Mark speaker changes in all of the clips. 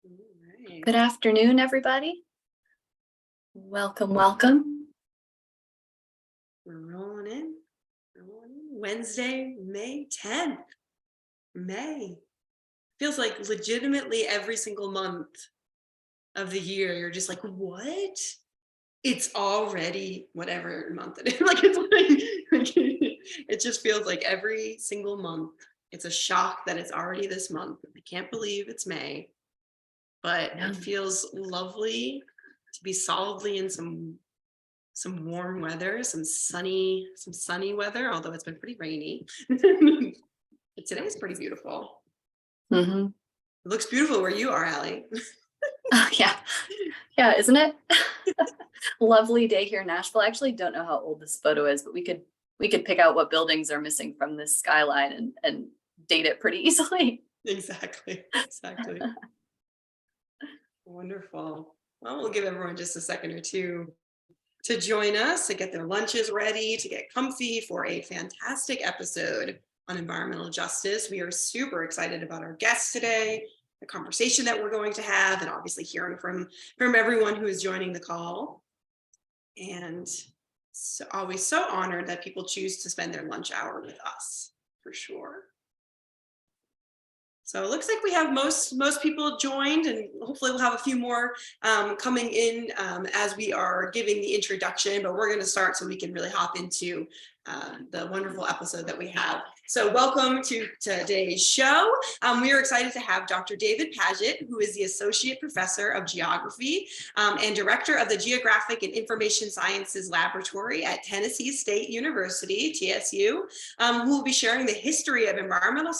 Speaker 1: All right.
Speaker 2: Good afternoon, everybody. Welcome, welcome.
Speaker 1: We're rolling in. Wednesday, May 10th. May. Feels like legitimately every single month of the year, you're just like, what? It's already whatever month it is. It just feels like every single month. It's a shock that it's already this month. I can't believe it's May, but
Speaker 2: Yeah.
Speaker 1: it feels lovely to be solidly in some warm weather, some sunny weather, although it's been pretty rainy. But today's pretty beautiful.
Speaker 2: Mm-hmm.
Speaker 1: It looks beautiful where you are, Allie.
Speaker 2: Oh, yeah, isn't it? Lovely day here in Nashville. I actually don't know how old this photo is, but we could pick out what buildings are missing from this skyline and date it pretty easily.
Speaker 1: Exactly. Wonderful. Well, we'll give everyone just a second or two to join us, to get their lunches ready, to get comfy for a fantastic episode on environmental justice. We are super excited about our guests today, the conversation that we're going to have, and obviously hearing from everyone who is joining the call. And so always so honored that people choose to spend their lunch hour with us, for sure. So it looks like we have most people joined, and hopefully we'll have a few more coming in as we are giving the introduction, but we're going to start so we can really hop into the wonderful episode that we have. So welcome to today's show. We are excited to have Dr. David Padgett, who is the Associate Professor of Geography and Director of the Geographic and Information Sciences Laboratory at Tennessee State University, TSU, who will be sharing the history of environmental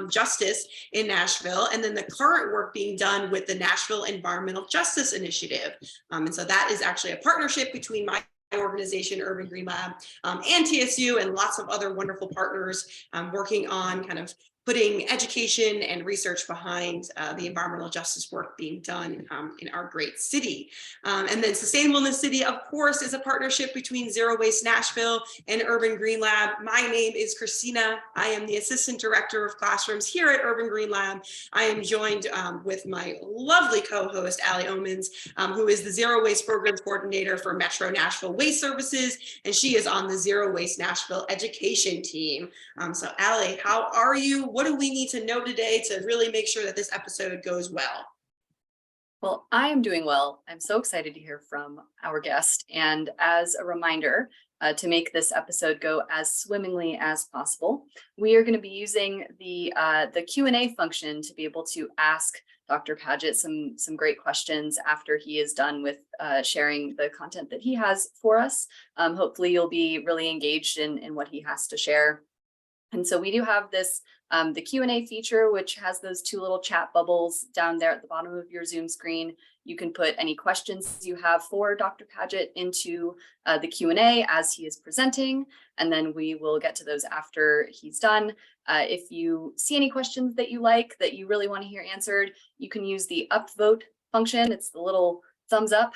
Speaker 1: justice in Nashville, and then the current work being done with the Nashville Environmental Justice Initiative. And so that is actually a partnership between my organization, Urban Green Lab, and TSU, and lots of other wonderful partners working on kind of putting education and research behind the environmental justice work being done in our great city. And then Sustainable in the City, of course, is a partnership between Zero Waste Nashville and Urban Green Lab. My name is Christina. I am the Assistant Director of Classrooms here at Urban Green Lab. I am joined with my lovely co-host, Allie Omens, who is the Zero Waste Programs Coordinator for Metro Nashville Waste Services, and she is on the Zero Waste Nashville Education Team. So Allie, how are you? What do we need to know today to really make sure that this episode goes well?
Speaker 2: Well, I am doing well. I'm so excited to hear from our guest. And as a reminder, to make this episode go as swimmingly as possible, we are going to be using the Q&A function to be able to ask Dr. Padgett some great questions after he is done with sharing the content that he has for us. Hopefully you'll be really engaged in what he has to share. And so we do have this, the Q&A feature, which has those two little chat bubbles down there at the bottom of your Zoom screen. You can put any questions you have for Dr. Padgett into the Q&A as he is presenting, and then we will get to those after he's done. If you see any questions that you like, that you really want to hear answered, you can use the upvote function. It's the little thumbs up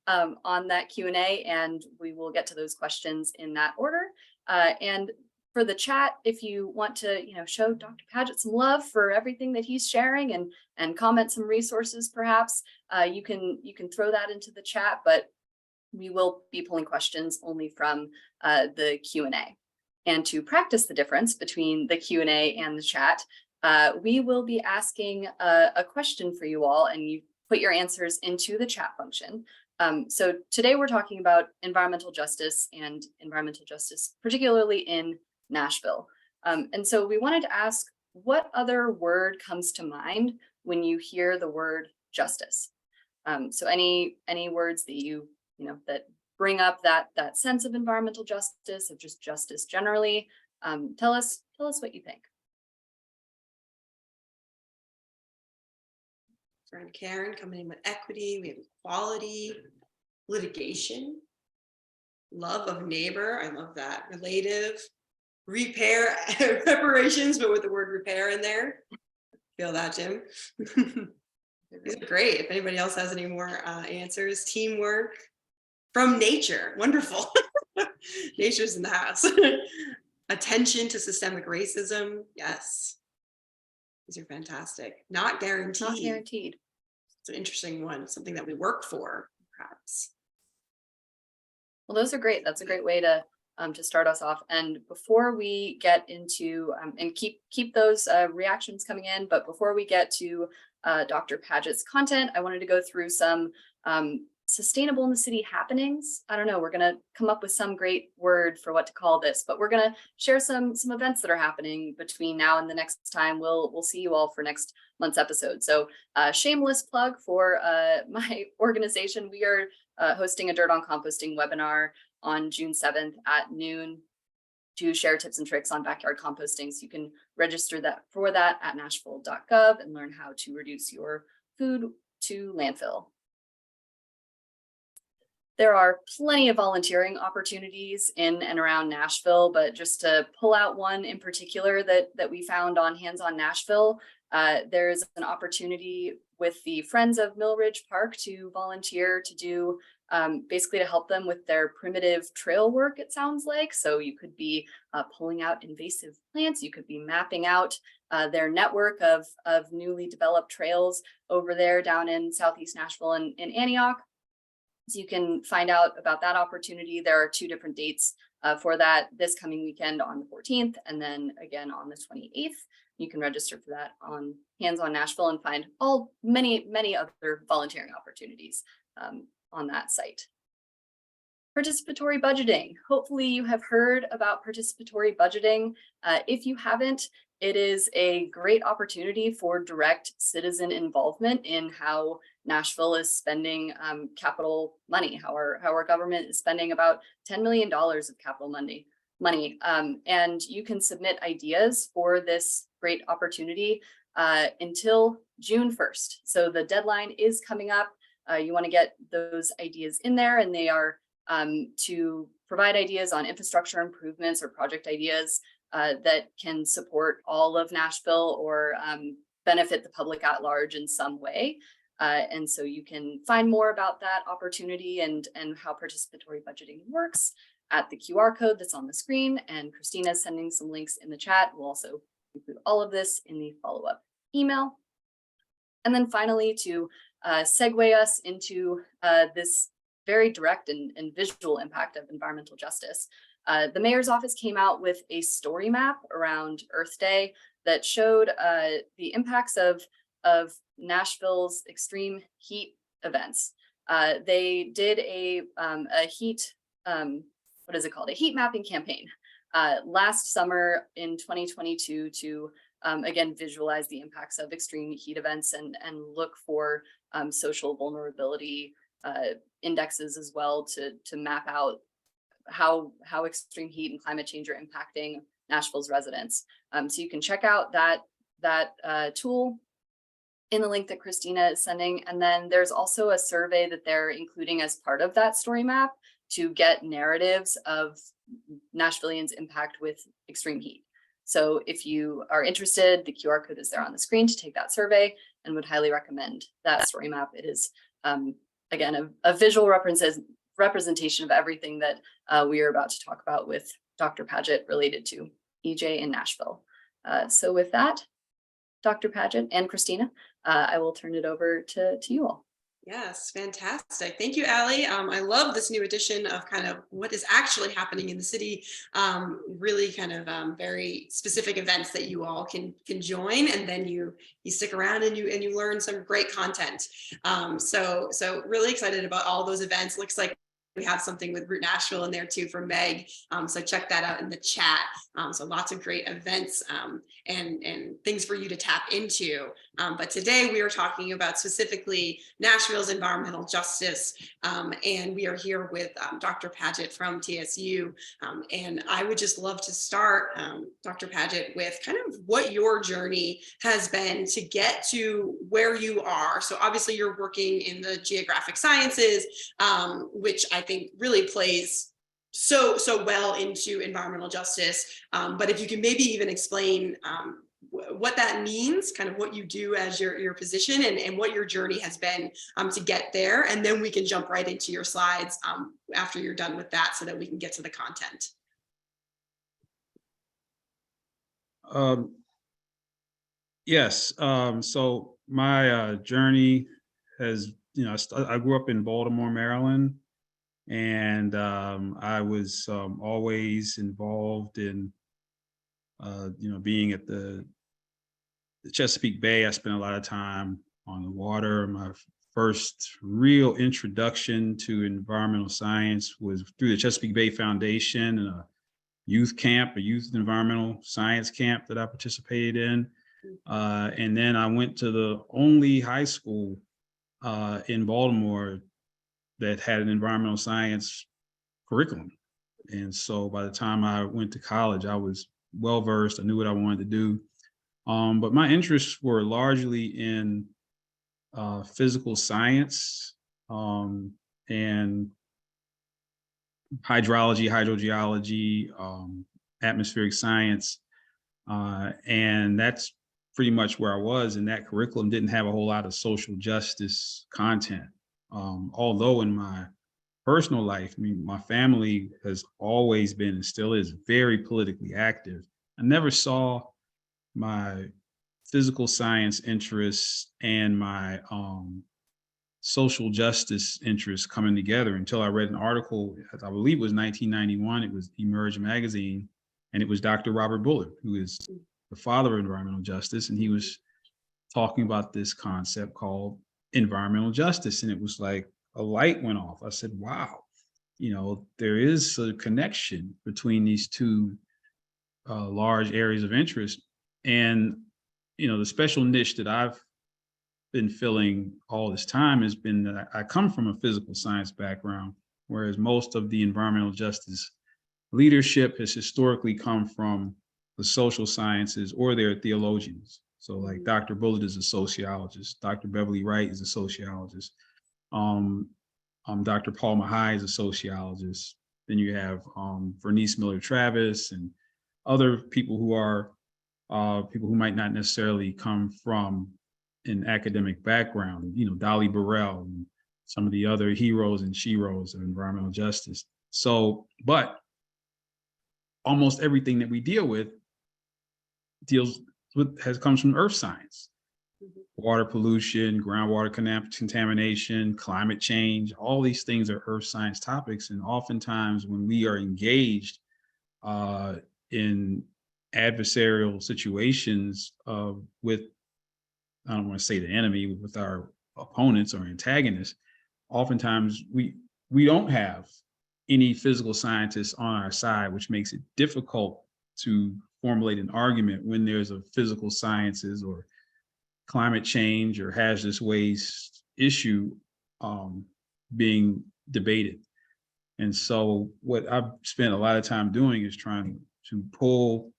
Speaker 2: on that Q&A, and we will get to those questions in that order. And for the chat, if you want to, show Dr. Padgett some love for everything that he's sharing and comment some resources, perhaps you can throw that into the chat. But we will be pulling questions only from the Q&A. And to practice the difference between the Q&A and the chat, we will be asking a question for you all, and you put your answers into the chat function. So today we're talking about environmental justice, particularly in Nashville. And so we wanted to ask, what other word comes to mind when you hear the word justice? So any words that you that bring up that sense of environmental justice, of just justice generally. Tell us what you think.
Speaker 1: Friend Karen coming in with equity. We have equality, litigation, love of neighbor. I love that. Relative, repair, reparations, but with the word repair in there. Feel that, Jim? These are great. If anybody else has any more answers, teamwork, from nature, wonderful. Nature's in the house. Attention to systemic racism, yes. These are fantastic. Not guaranteed.
Speaker 2: Not guaranteed.
Speaker 1: It's an interesting one, something that we work for, perhaps.
Speaker 2: Well, those are great. That's a great way to start us off. And before we get into and keep those reactions coming in, but before we get to Dr. Padgett's content, I wanted to go through some sustainable in the city happenings. I don't know, we're gonna come up with some great word for what to call this, but we're gonna share some events that are happening between now and the next time we'll see you all for next month's episode. So shameless plug for my organization. We are hosting a Dirt on Composting webinar on June 7th at noon to share tips and tricks on backyard composting. So you can register for that at nashville.gov and learn how to reduce your food to landfill. There are plenty of volunteering opportunities in and around Nashville, but just to pull out one in particular that we found on Hands on Nashville, there's an opportunity with the Friends of Millridge Park to volunteer to do basically to help them with their primitive trail work, it sounds like. So you could be pulling out invasive plants, you could be mapping out their network of newly developed trails over there down in Southeast Nashville and in Antioch. So you can find out about that opportunity. There are 2 different dates for that this coming weekend on the 14th and then again on the 28th. You can register for that on Hands on Nashville and find many other volunteering opportunities on that site. Participatory budgeting. Hopefully you have heard about participatory budgeting. If you haven't, it is a great opportunity for direct citizen involvement in how Nashville is spending capital money, how our government is spending about $10 million of capital money. And you can submit ideas for this great opportunity until June 1st. So the deadline is coming up. You want to get those ideas in there, and they are to provide ideas on infrastructure improvements or project ideas that can support all of Nashville or benefit the public at large in some way. And so you can find more about that opportunity and how participatory budgeting works at the QR code that's on the screen. And Christina is sending some links in the chat. We'll also include all of this in the follow-up email. And then finally, to segue us into this very direct and visual impact of environmental justice. The mayor's office came out with a story map around Earth Day that showed the impacts of Nashville's extreme heat events. They did a heat, what is it called? A heat mapping campaign last summer in 2022 to again, visualize the impacts of extreme heat events and look for social vulnerability indexes as well to map out how extreme heat and climate change are impacting Nashville's residents. So you can check out that tool in the link that Christina is sending. And then there's also a survey that they're including as part of that story map to get narratives of Nashvillians' impact with extreme heat. So if you are interested, the QR code is there on the screen to take that survey, and would highly recommend that story map. It is, again, a visual representation of everything that we are about to talk about with Dr. Padgett related to EJ in Nashville. So with that, Dr. Padgett and Christina, I will turn it over to you all.
Speaker 1: Yes, fantastic. Thank you, Allie. I love this new edition of kind of what is actually happening in the city. Really kind of very specific events that you all can join, and then you stick around and you learn some great content. So really excited about all those events. Looks like we have something with Root Nashville in there too from Meg. So check that out in the chat. So lots of great events and things for you to tap into. But today we are talking about specifically Nashville's environmental justice. And we are here with Dr. Padgett from TSU. And I would just love to start, Dr. Padgett, with kind of what your journey has been to get to where you are. So obviously you're working in the geographic sciences, which I think really plays so well into environmental justice. But if you can maybe even explain what that means, kind of what you do as your position and what your journey has been to get there. And then we can jump right into your slides after you're done with that so that we can get to the content.
Speaker 3: Yes, so my journey has, I grew up in Baltimore, Maryland, and I was always involved in, being at the Chesapeake Bay. I spent a lot of time on the water. My first real introduction to environmental science was through the Chesapeake Bay Foundation and a youth camp, a youth environmental science camp that I participated in. And then I went to the only high school in Baltimore that had an environmental science curriculum. And so by the time I went to college, I was well versed. I knew what I wanted to do. But my interests were largely in physical science and hydrology, hydrogeology, atmospheric science. And that's pretty much where I was. And that curriculum didn't have a whole lot of social justice content. Although in my personal life, I mean, my family has always been and still is very politically active. I never saw my physical science interests and my social justice interests coming together until I read an article, I believe it was 1991, it was Emerge magazine, and it was Dr. Robert Bullard, who is the father of environmental justice, and he was talking about this concept called environmental justice, and it was like a light went off. I said, wow, there is a connection between these two large areas of interest. And the special niche that I've been filling all this time has been that I come from a physical science background, whereas most of the environmental justice leadership has historically come from the social sciences or they're theologians. So like Dr. Bullard is a sociologist, Dr. Beverly Wright is a sociologist, Dr. Paul Mahai is a sociologist. Then you have Vernice Miller Travis and other people who are people who might not necessarily come from an academic background, Dolly Burrell and some of the other heroes and sheroes of environmental justice. So, but almost everything that we deal with comes from earth science. Water pollution, groundwater contamination, climate change, all these things are earth science topics. And oftentimes when we are engaged in adversarial situations with, I don't want to say the enemy, with our opponents or antagonists, oftentimes we don't have any physical scientists on our side, which makes it difficult to formulate an argument when there's a physical sciences or climate change or hazardous waste issue being debated. And so what I've spent a lot of time doing is trying to pull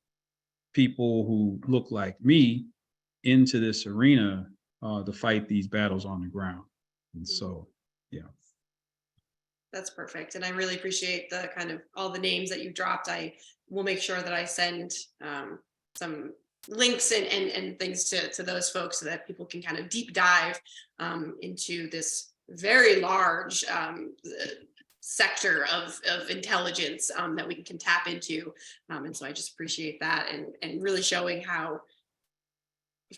Speaker 3: people who look like me into this arena to fight these battles on the ground. And so, yeah.
Speaker 1: That's perfect. And I really appreciate the kind of all the names that you dropped. I will make sure that I send some links and things to those folks so that people can kind of deep dive into this very large sector of intelligence that we can tap into. And so I just appreciate that and really showing how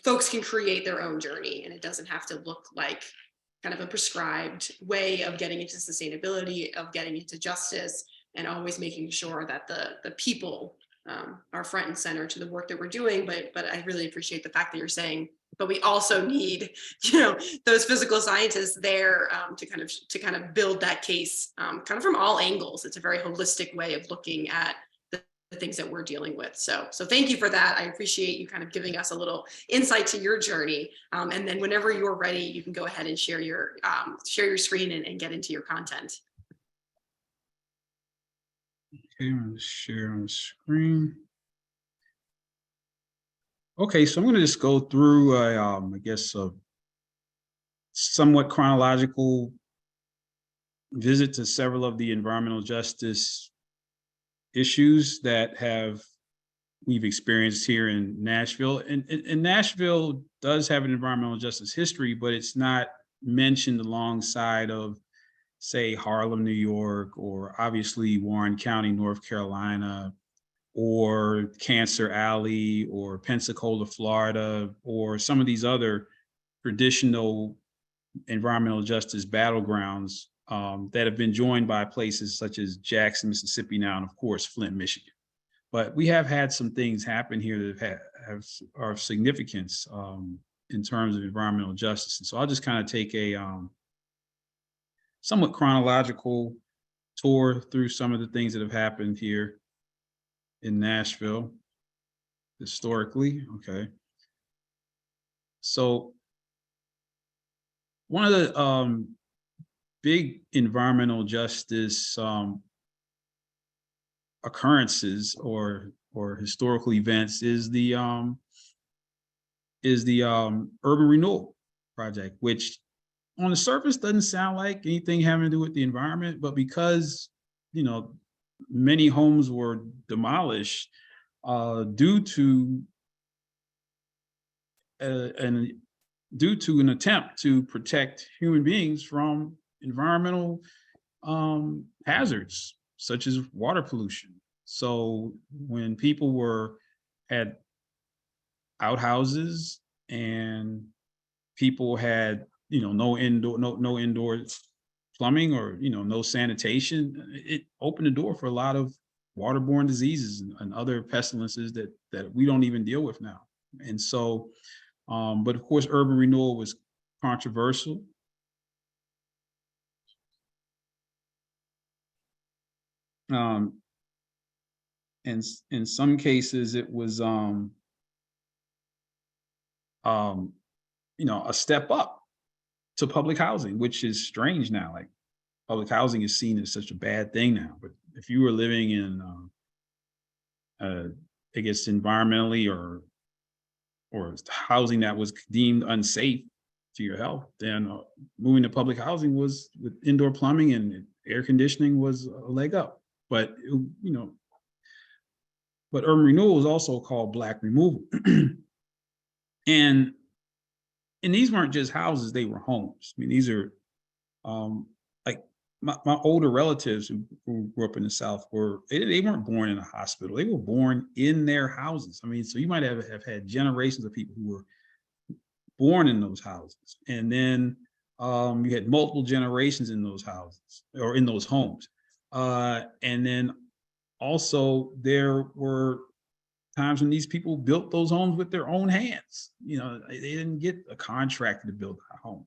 Speaker 1: folks can create their own journey and it doesn't have to look like kind of a prescribed way of getting into sustainability, of getting into justice, and always making sure that the people are front and center to the work that we're doing. But I really appreciate the fact that you're saying, but we also need, those physical scientists there to kind of build that case kind of from all angles. It's a very holistic way of looking at the things that we're dealing with. So thank you for that. I appreciate you kind of giving us a little insight to your journey. And then whenever you're ready, you can go ahead and share your screen and get into your content.
Speaker 3: Okay, I'm going to share on the screen. Okay, so I'm going to just go through, I guess, a somewhat chronological visit to several of the environmental justice issues that we've experienced here in Nashville. And Nashville does have an environmental justice history, but it's not mentioned alongside of, say, Harlem, New York, or obviously Warren County, North Carolina, or Cancer Alley, or Pensacola, Florida, or some of these other traditional environmental justice battlegrounds that have been joined by places such as Jackson, Mississippi now, and of course, Flint, Michigan. But we have had some things happen here that are of significance in terms of environmental justice. And so I'll just kind of take a somewhat chronological tour through some of the things that have happened here in Nashville historically. Okay. So one of the big environmental justice occurrences or historical events is the urban renewal project, which on the surface doesn't sound like anything having to do with the environment, but because many homes were demolished due to an attempt to protect human beings from environmental hazards such as water pollution. So when people had outhouses and people had no indoor plumbing or no sanitation, it opened the door for a lot of waterborne diseases and other pestilences that we don't even deal with now. And so but of course urban renewal was controversial. And in some cases it was a step up to public housing, which is strange now. Like public housing is seen as such a bad thing now. But if you were living in I guess environmentally or housing that was deemed unsafe to your health, then moving to public housing was with indoor plumbing and air conditioning was a leg up. But but urban renewal is also called Black removal. And these weren't just houses, they were homes. I mean, these are like my older relatives who grew up in the South they weren't born in a hospital. They were born in their houses. I mean, so you might have had generations of people who were born in those houses. And then you had multiple generations in those houses or in those homes. And then also there were times when these people built those homes with their own hands. They didn't get a contractor to build a home.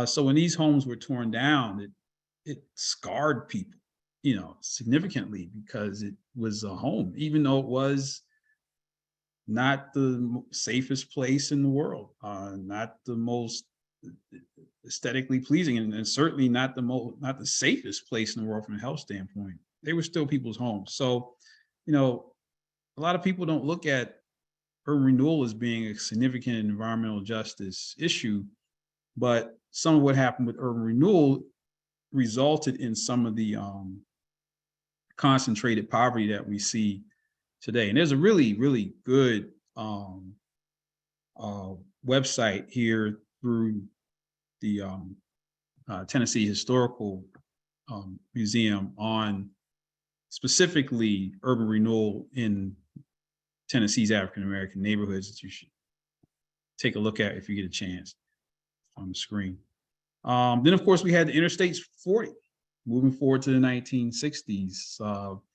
Speaker 3: So when these homes were torn down, it scarred people, significantly because it was a home, even though it was not the safest place in the world, not the most aesthetically pleasing, and certainly not the safest place in the world from a health standpoint. They were still people's homes. So, a lot of people don't look at urban renewal as being a significant environmental justice issue, but some of what happened with urban renewal resulted in some of the concentrated poverty that we see today. And there's a really, really good website here through the Tennessee Historical Museum on specifically urban renewal in Tennessee's African-American neighborhoods that you should take a look at if you get a chance on the screen. Then, of course, we had the Interstate 40, moving forward to the 1960s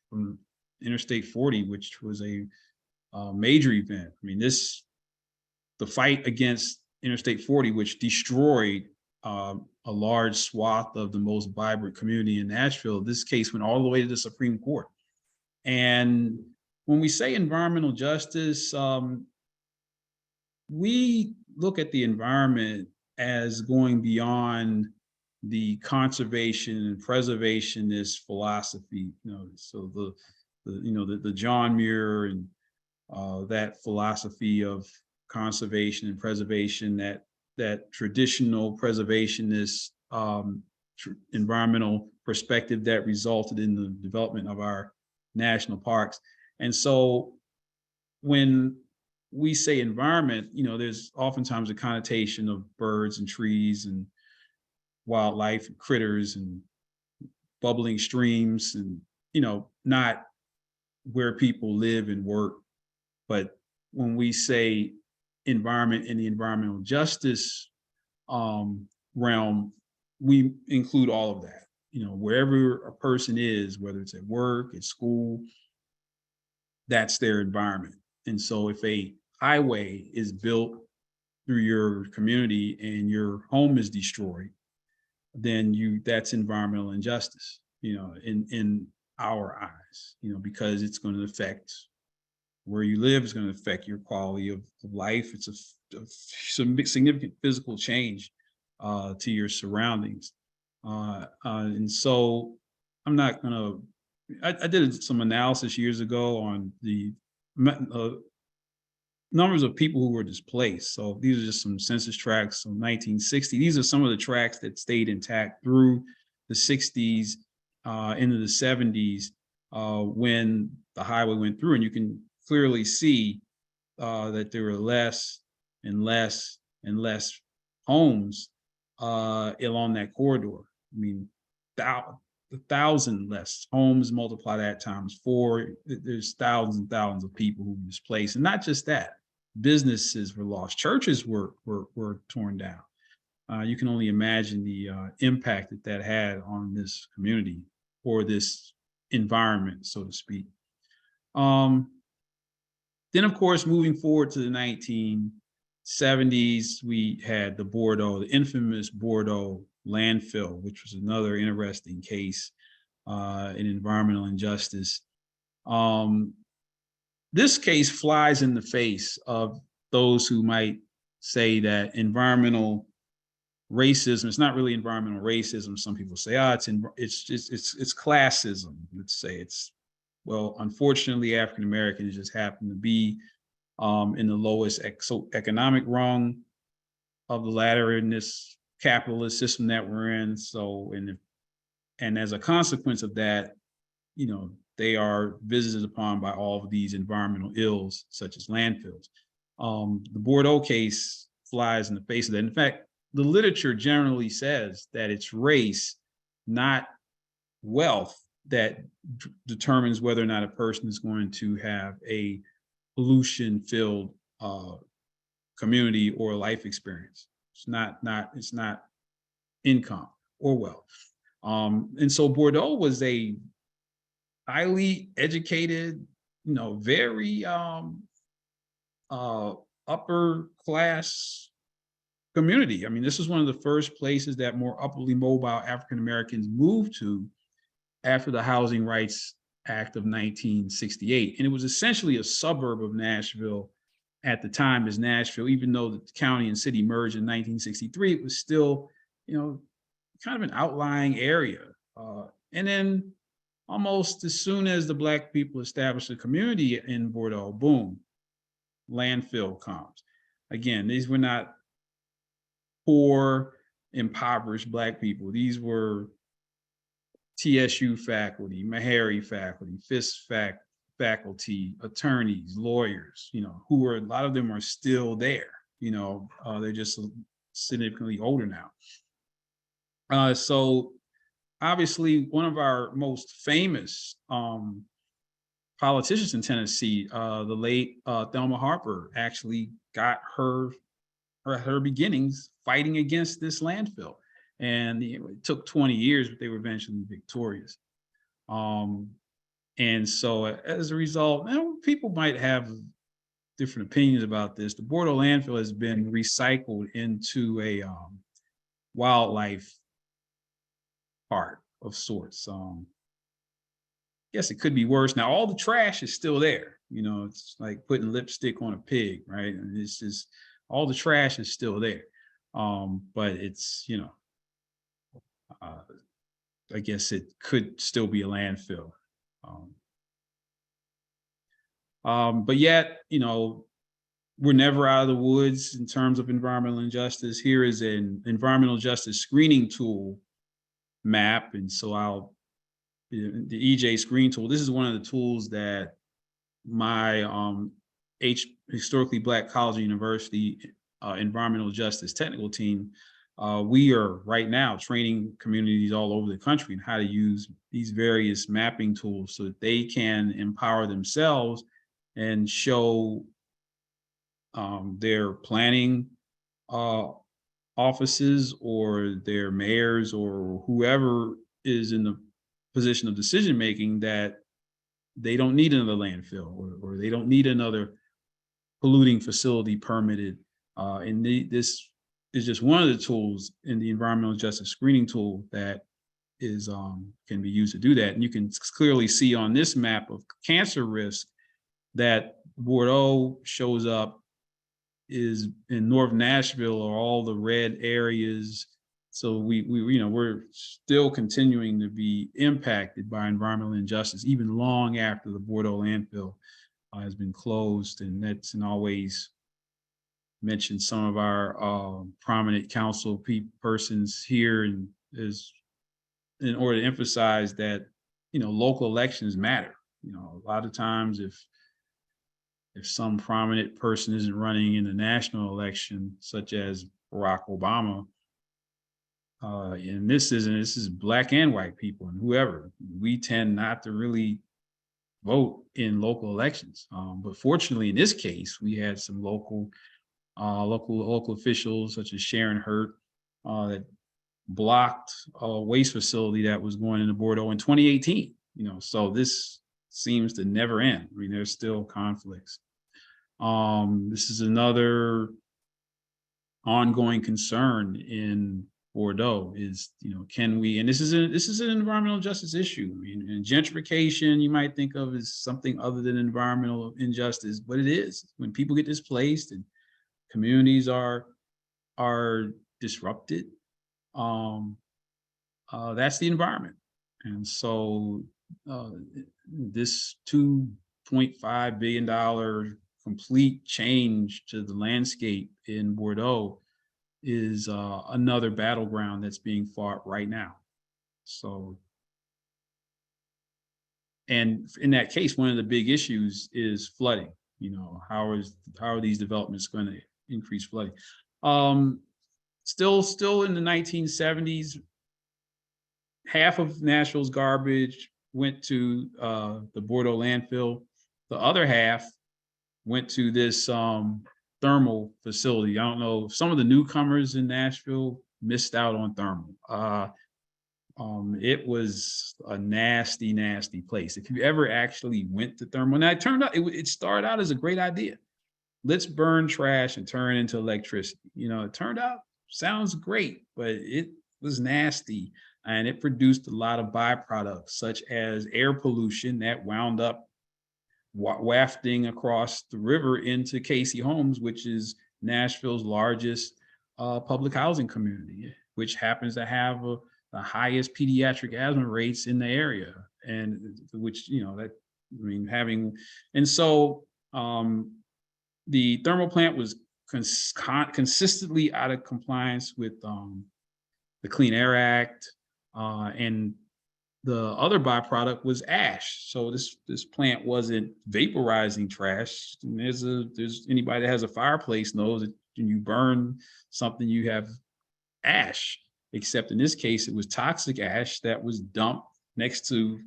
Speaker 3: from Interstate 40, which was a major event. I mean, the fight against Interstate 40, which destroyed a large swath of the most vibrant community in Nashville, this case went all the way to the Supreme Court. And when we say environmental justice, we look at the environment as going beyond the conservation and preservationist philosophy. So the John Muir and that philosophy of conservation and preservation, that traditional preservationist environmental perspective that resulted in the development of our national parks. And so when we say environment, there's oftentimes a connotation of birds and trees and wildlife and critters and bubbling streams and, not where people live and work. But when we say environment in the environmental justice realm, we include all of that. Wherever a person is, whether it's at work, at school, that's their environment. And so if a highway is built through your community and your home is destroyed, then that's environmental injustice, in our eyes, because it's going to affect where you live, is going to affect your quality of life. It's some significant physical change to your surroundings. And so I'm not going to, I did some analysis years ago on the numbers of people who were displaced. So these are just some census tracts from 1960. These are some of the tracts that stayed intact through the 60s, into the 70s, when the highway went through. And you can clearly see that there were less and less and less homes along that corridor. I mean, 1,000 less homes, multiply that times 4, there's thousands and thousands of people who were displaced. And not just that, businesses were lost, churches were torn down. You can only imagine the impact that had on this community or this environment, so to speak. Then, of course, moving forward to the 1970s, we had the infamous Bordeaux landfill, which was another interesting case in environmental injustice. This case flies in the face of those who might say that environmental racism, it's not really environmental racism. Some people say, it's classism. Let's say well, unfortunately, African Americans just happen to be in the lowest economic rung of the ladder in this capitalist system that we're in. So, and as a consequence of that, they are visited upon by all of these environmental ills, such as landfills. The Bordeaux case flies in the face of that. In fact, the literature generally says that it's race, not wealth, that determines whether or not a person is going to have a pollution-filled community or life experience. It's not income or wealth. And so Bordeaux was a highly educated, very upper class community. I mean, this is one of the first places that more upwardly mobile African Americans moved to after the Housing Rights Act of 1968. And it was essentially a suburb of Nashville at the time as Nashville, even though the county and city merged in 1963, it was still, kind of an outlying area. And then almost as soon as the Black people established a community in Bordeaux, boom, landfill comes. Again, these were not poor, impoverished Black people. These were TSU faculty, Meharry faculty, Fisk faculty, attorneys, lawyers, who a lot of them are still there. They're just significantly older now. So obviously one of our most famous politicians in Tennessee, the late Thelma Harper, actually got her beginnings fighting against this landfill. And it took 20 years, but they were eventually victorious. And so as a result, people might have different opinions about this. The Bordeaux landfill has been recycled into a wildlife park of sorts. Yes, it could be worse. Now, all the trash is still there. It's like putting lipstick on a pig, right? And it's just, all the trash is still there. But it's, I guess it could still be a landfill. But yet, we're never out of the woods in terms of environmental injustice. Here is an environmental justice screening tool map. And so the EJ screen tool, this is one of the tools that my historically Black college and university environmental justice technical team, we are right now training communities all over the country in how to use these various mapping tools so that they can empower themselves and show their planning offices or their mayors or whoever is in the position of decision making that they don't need another landfill or they don't need another polluting facility permitted. This is just one of the tools in the environmental justice screening tool that is can be used to do that. And you can clearly see on this map of cancer risk that Bordeaux shows up is in North Nashville are all the red areas. So we're still continuing to be impacted by environmental injustice even long after the Bordeaux landfill has been closed. And that's in always mentioned some of our prominent council persons here, and is in order to emphasize that local elections matter. A lot of times if some prominent person isn't running in the national election, such as Barack Obama, and this is black and white people and whoever, we tend not to really vote in local elections. But fortunately, in this case, we had some local officials such as Sharon Hurt that blocked a waste facility that was going into Bordeaux in 2018. So this seems to never end. I mean, there's still conflicts. This is another ongoing concern in Bordeaux is, can we, and this is an environmental justice issue. I mean, and gentrification, you might think of as something other than environmental injustice, but it is. When people get displaced and communities are disrupted, that's the environment. And so this $2.5 billion complete change to the landscape in Bordeaux is another battleground that's being fought right now. So, and in that case, one of the big issues is flooding. How are these developments going to increase flooding? Still in the 1970s, half of Nashville's garbage went to the Bordeaux landfill. The other half went to this thermal facility. I don't know, some of the newcomers in Nashville missed out on thermal. It was a nasty, nasty place. If you ever actually went to thermal, now it turned out, it started out as a great idea. Let's burn trash and turn it into electricity. It turned out, sounds great, but it was nasty. And it produced a lot of byproducts, such as air pollution that wound up wafting across the river into Casey Homes, which is Nashville's largest public housing community, which happens to have the highest pediatric asthma rates in the area. And which, so the thermal plant was consistently out of compliance with the Clean Air Act, and the other byproduct was ash. So this plant wasn't vaporizing trash. There's anybody that has a fireplace knows that when you burn something, you have ash. Except in this case, it was toxic ash that was dumped next to,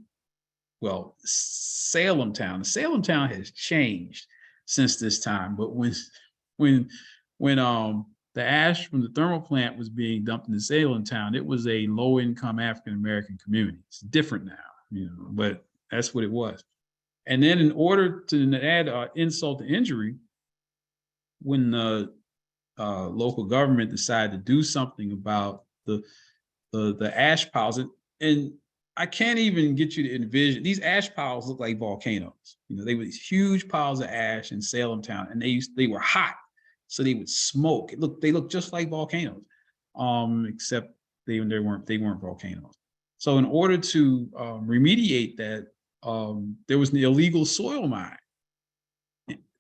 Speaker 3: Salem Town. Salem Town has changed since this time, but when the ash from the thermal plant was being dumped in the Salem Town, it was a low-income African-American community. It's different now, but that's what it was. And then in order to add insult to injury, when the local government decided to do something about the ash piles, and I can't even get you to envision, these ash piles look like volcanoes. They were these huge piles of ash in Salem Town, and they were hot. So they would smoke. They looked just like volcanoes, except they weren't volcanoes. So in order to remediate that, there was an illegal soil mine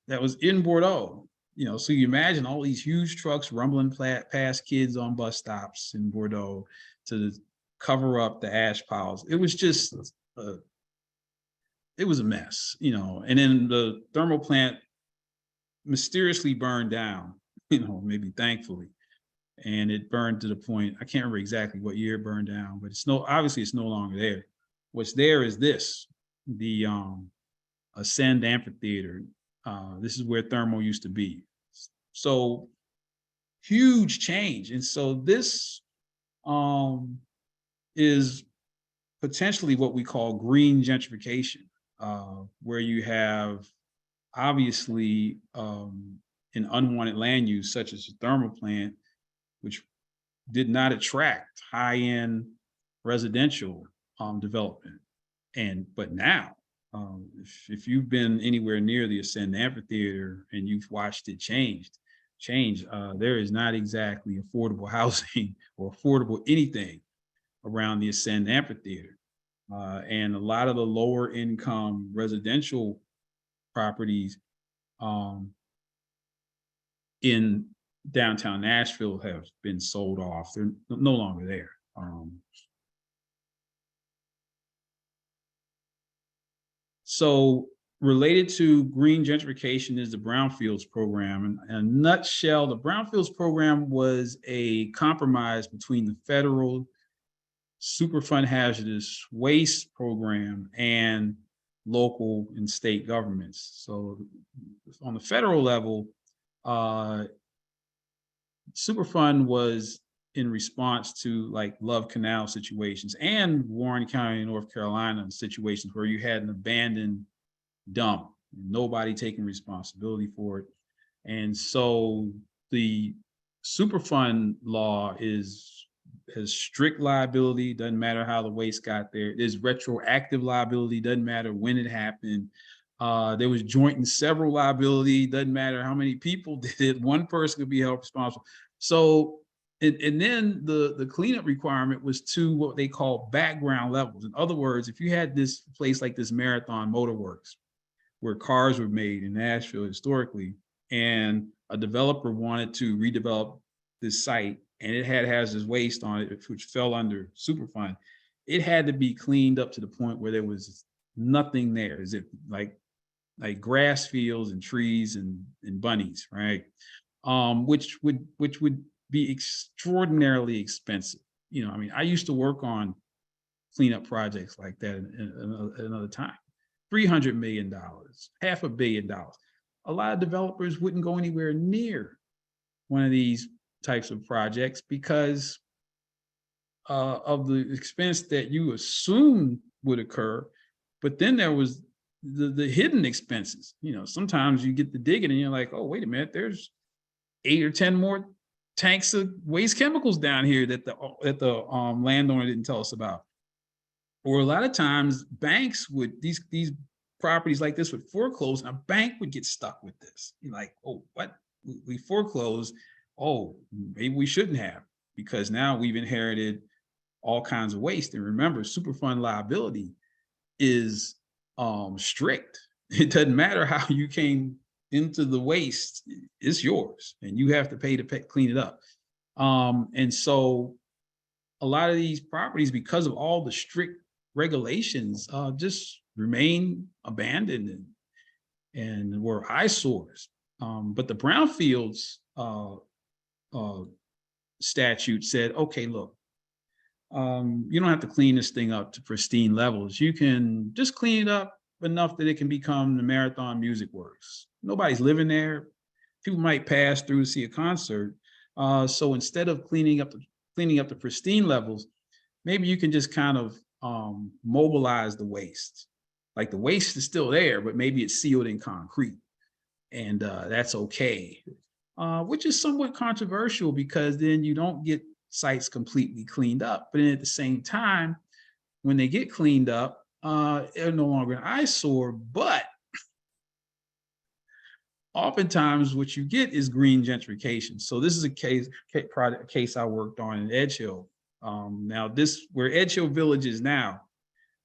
Speaker 3: that was in Bordeaux. So you imagine all these huge trucks rumbling past kids on bus stops in Bordeaux to cover up the ash piles. It was just, it was a mess, And then the thermal plant mysteriously burned down, maybe thankfully. And it burned to the point, I can't remember exactly what year it burned down, but obviously it's no longer there. What's there is the Ascend Amphitheater. This is where thermal used to be. So huge change. And so this is potentially what we call green gentrification, where you have obviously an unwanted land use, such as a thermal plant, which did not attract high-end residential development. But now, if you've been anywhere near the Ascend Amphitheater and you've watched it change, there is not exactly affordable housing or affordable anything around the Ascend Amphitheater. And a lot of the lower income residential properties in downtown Nashville have been sold off. They're no longer there. So related to green gentrification is the brownfields program. In a nutshell, the brownfields program was a compromise between the federal Superfund hazardous waste program and local and state governments. So on the federal level, Superfund was in response to like Love Canal situations and Warren County, North Carolina situations where you had an abandoned dump, nobody taking responsibility for it. And so the Superfund law has strict liability, doesn't matter how the waste got there. There's retroactive liability, doesn't matter when it happened. There was joint and several liability, doesn't matter how many people did it, one person could be held responsible. So, and then the cleanup requirement was to what they call background levels. In other words, if you had this place like this Marathon Motor Works, where cars were made in Nashville historically, and a developer wanted to redevelop this site, and it had hazardous waste on it, which fell under Superfund, it had to be cleaned up to the point where there was nothing there. Is it like grass fields and trees and bunnies, right? Which would be extraordinarily expensive. You know, I mean, I used to work on cleanup projects like that another time. $300 million, $500 million. A lot of developers wouldn't go anywhere near one of these types of projects because of the expense that you assume would occur. But then there was the hidden expenses. You know, sometimes you get the digging and you're like, oh, wait a minute, there's 8 or 10 more tanks of waste chemicals down here that the landowner didn't tell us about. Or a lot of times banks would, these properties like this would foreclose and a bank would get stuck with this. You're like, oh, what? We foreclosed. Oh, maybe we shouldn't have, because now we've inherited all kinds of waste. And remember, Superfund liability is strict. It doesn't matter how you came into the waste, it's yours and you have to pay to clean it up. And so a lot of these properties, because of all the strict regulations, just remain abandoned and were eyesores. But the brownfields statute said, okay, look, you don't have to clean this thing up to pristine levels. You can just clean it up enough that it can become the Marathon Music Works. Nobody's living there. People might pass through to see a concert. So instead of cleaning up the pristine levels, maybe you can just kind of mobilize the waste. Like the waste is still there, but maybe it's sealed in concrete, and that's okay. Which is somewhat controversial because then you don't get sites completely cleaned up. But then at the same time, when they get cleaned up, they're no longer an eyesore. But oftentimes what you get is green gentrification. So this is a case I worked on in Edge Hill. Now where Edge Hill Village is now,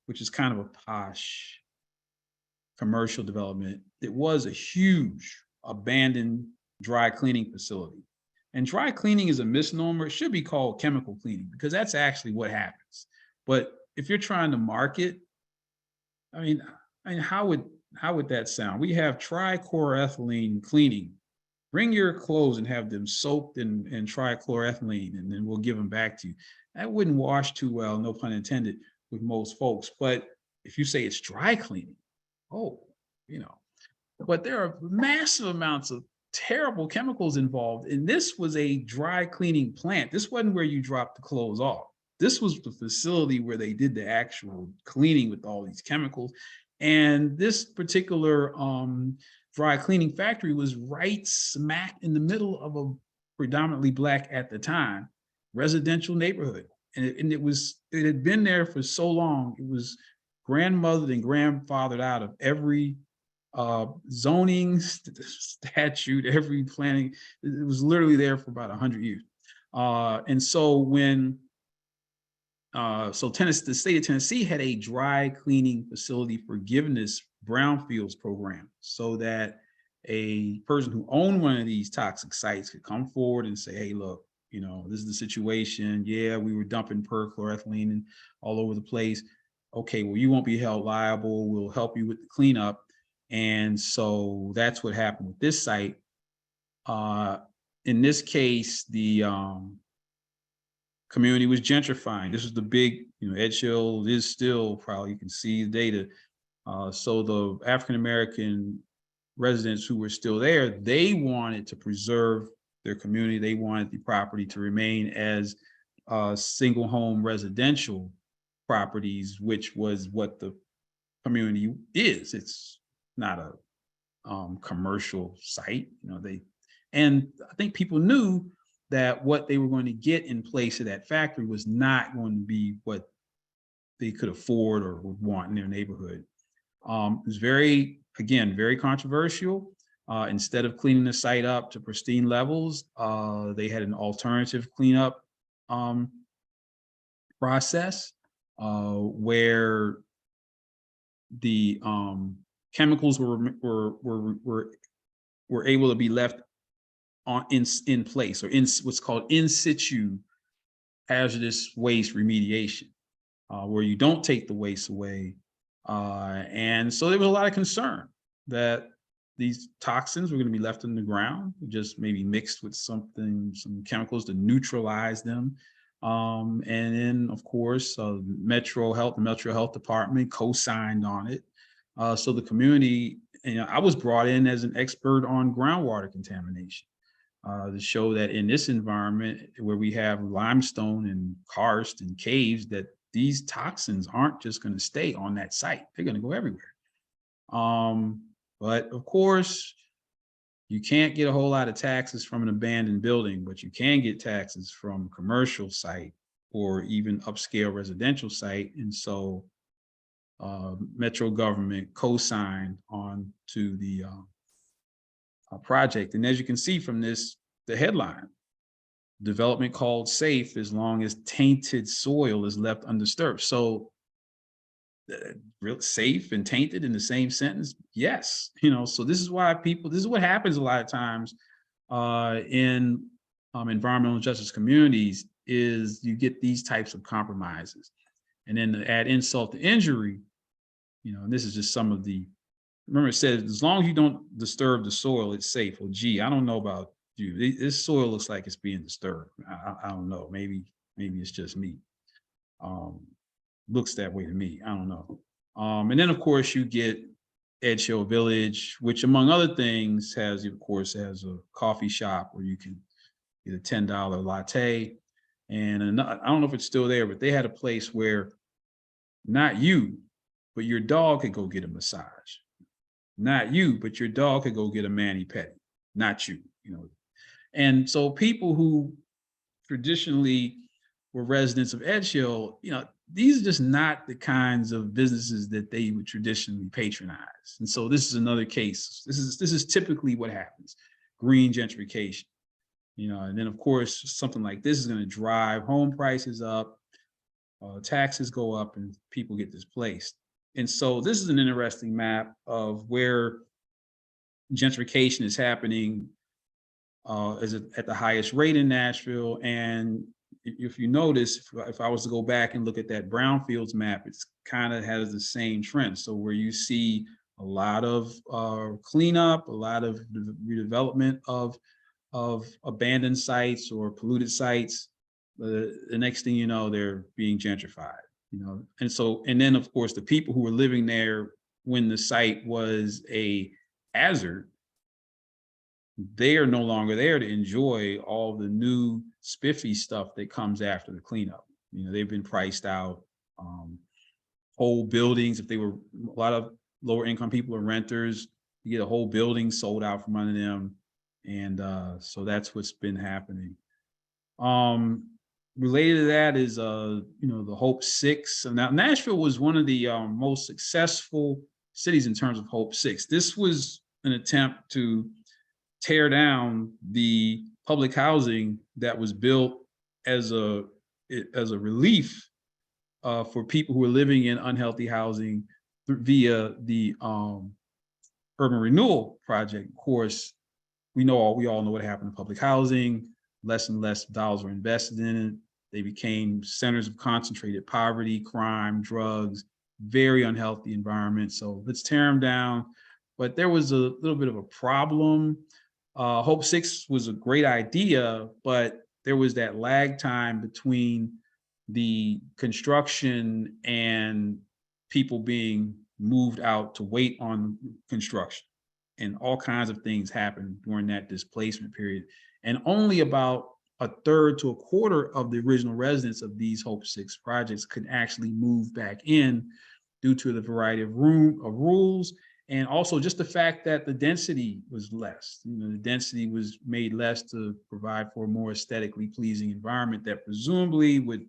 Speaker 3: which is kind of a posh commercial development, it was a huge abandoned dry cleaning facility. And dry cleaning is a misnomer. It should be called chemical cleaning because that's actually what happens. But if you're trying to market, I mean, how would that sound? We have trichloroethylene cleaning. Bring your clothes and have them soaked in trichloroethylene, and then we'll give them back to you. That wouldn't wash too well, no pun intended, with most folks. But if you say it's dry cleaning, oh, you know. But there are massive amounts of terrible chemicals involved. And this was a dry cleaning plant. This wasn't where you drop the clothes off. This was the facility where they did the actual cleaning with all these chemicals. And this particular dry cleaning factory was right smack in the middle of a predominantly Black at the time residential neighborhood. And it had been there for so long. It was grandmothered and grandfathered out of every zoning statute, every planning. It was literally there for about 100 years. And so when Tennessee, the state of Tennessee had a dry cleaning facility forgiveness brownfields program, so that a person who owned one of these toxic sites could come forward and say, hey, look, you know, this is the situation. Yeah, we were dumping perchloroethylene and all over the place. Okay, well, you won't be held liable. We'll help you with the cleanup. And so that's what happened with this site. In this case, the community was gentrifying. This was the big, you know, Edgehill is still probably, you can see the data. So the African-American residents who were still there, they wanted to preserve their community. They wanted the property to remain as single home residential properties, which was what the community is. It's not a commercial site, you know. And I think people knew that what they were going to get in place of that factory was not going to be what they could afford or would want in their neighborhood. It was very controversial. Instead of cleaning the site up to pristine levels, they had an alternative cleanup process where the chemicals were able to be left in place, or in what's called in situ hazardous waste remediation, where you don't take the waste away. And so there was a lot of concern that these toxins were going to be left in the ground, just maybe mixed with some chemicals to neutralize them. And then, of course, the Metro Health Department co-signed on it. So the community, you know, I was brought in as an expert on groundwater contamination to show that in this environment where we have limestone and karst and caves, that these toxins aren't just going to stay on that site. They're going to go everywhere. But of course, you can't get a whole lot of taxes from an abandoned building, but you can get taxes from a commercial site or even upscale residential site. And so Metro government co-signed on to the project. And as you can see from this, the headline, development called safe as long as tainted soil is left undisturbed. So real safe and tainted in the same sentence? Yes. You know, so this is why this is what happens a lot of times in environmental justice communities, is you get these types of compromises. And then to add insult to injury, you know, and this is just some of the, remember it said, as long as you don't disturb the soil, it's safe. Well, gee, I don't know about you. This soil looks like it's being disturbed. I don't know. Maybe it's just me. Looks that way to me. I don't know. And then, of course, you get Edgehill Village, which, among other things, has a coffee shop where you can get a $10 latte. And I don't know if it's still there, but they had a place where not you, but your dog could go get a massage. Not you, but your dog could go get a mani-pedi. Not you, you know. And so people who traditionally were residents of Edgehill, you know, these are just not the kinds of businesses that they would traditionally patronize. And so this is another case. This is typically what happens. Green gentrification, you know, and then of course, something like this is going to drive home prices up, taxes go up, and people get displaced. And so this is an interesting map of where gentrification is happening at the highest rate in Nashville. And if you notice, if I was to go back and look at that brownfields map, it's kind of has the same trend. So where you see a lot of cleanup, a lot of redevelopment of abandoned sites or polluted sites, the next thing you know, they're being gentrified, you know. And so, and then of course, the people who were living there when the site was a hazard, they are no longer there to enjoy all the new spiffy stuff that comes after the cleanup. You know, they've been priced out. Whole buildings, if they were a lot of lower income people or renters, you get a whole building sold out from under them. And so that's what's been happening. Related to that is, the Hope 6. So now Nashville was one of the most successful cities in terms of Hope 6. This was an attempt to tear down the public housing that was built as a relief for people who are living in unhealthy housing via the urban renewal project. Of course, we all know what happened to public housing. Less and less dollars were invested in it. They became centers of concentrated poverty, crime, drugs, very unhealthy environment. So let's tear them down. But there was a little bit of a problem. Hope 6 was a great idea, but there was that lag time between the construction and people being moved out to wait on construction. And all kinds of things happened during that displacement period. And only about a third to a quarter of the original residents of these Hope 6 projects could actually move back in due to the variety of rules. And also just the fact that the density was less. The density was made less to provide for a more aesthetically pleasing environment that presumably would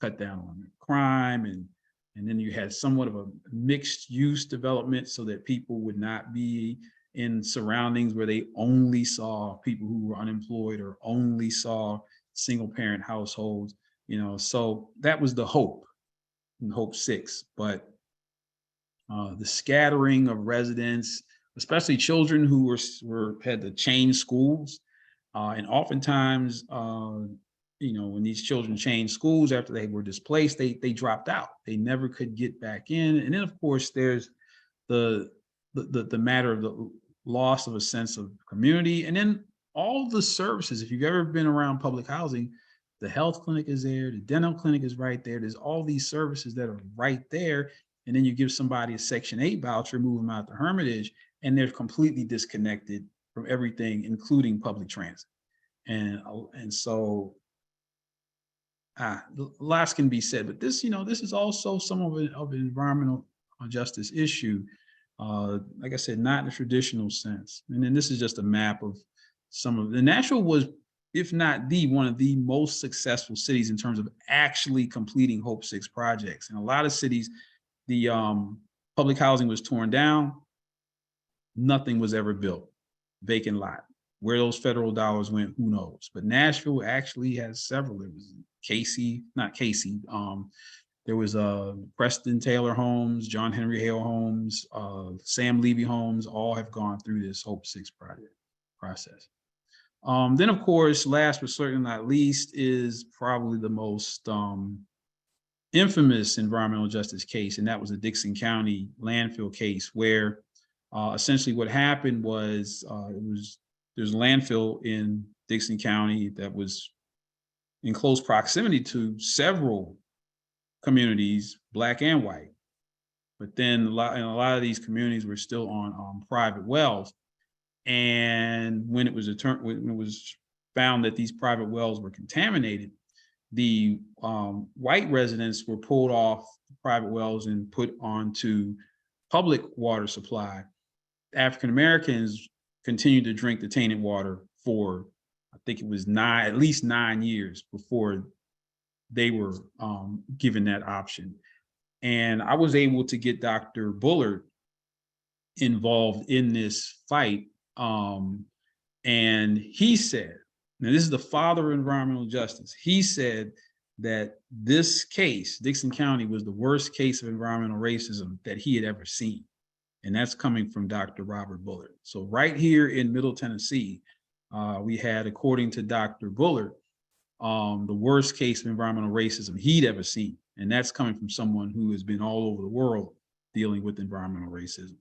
Speaker 3: cut down on crime. And then you had somewhat of a mixed use development so that people would not be in surroundings where they only saw people who were unemployed or only saw single parent households, so that was the hope in Hope 6. But the scattering of residents, especially children who had to change schools, and oftentimes, when these children changed schools after they were displaced, they dropped out. They never could get back in. And then, of course, there's the matter of the loss of a sense of community, and then all the services. If you've ever been around public housing, the health clinic is there, the dental clinic is right there. There's all these services that are right there. And then you give somebody a Section 8 voucher, move them out to Hermitage, and they're completely disconnected from everything, including public transit. And so lots can be said, but this is also some of an environmental justice issue. Like I said, not in a traditional sense. And then this is just a map of some of the Nashville was, if not one of the most successful cities in terms of actually completing Hope 6 projects. In a lot of cities, the public housing was torn down. Nothing was ever built. Vacant lot. Where those federal dollars went, who knows? But Nashville actually has several. There was there was Preston Taylor Homes, John Henry Hale Homes, Sam Levy Homes, all have gone through this Hope 6 project process. Then, of course, last but certainly not least, is probably the most infamous environmental justice case, and that was the Dickson County landfill case, where essentially what happened was there's a landfill in Dickson County that was in close proximity to several communities, Black and white. But then a lot of these communities were still on private wells. And when it was found that these private wells were contaminated, the white residents were pulled off private wells and put onto public water supply. African Americans continued to drink the tainted water for, I think it was at least 9 years before they were given that option. And I was able to get Dr. Bullard involved in this fight. And he said, now this is the father of environmental justice. He said that this case, Dickson County, was the worst case of environmental racism that he had ever seen. And that's coming from Dr. Robert Bullard. So right here in Middle Tennessee, we had, according to Dr. Bullard, the worst case of environmental racism he'd ever seen. And that's coming from someone who has been all over the world dealing with environmental racism.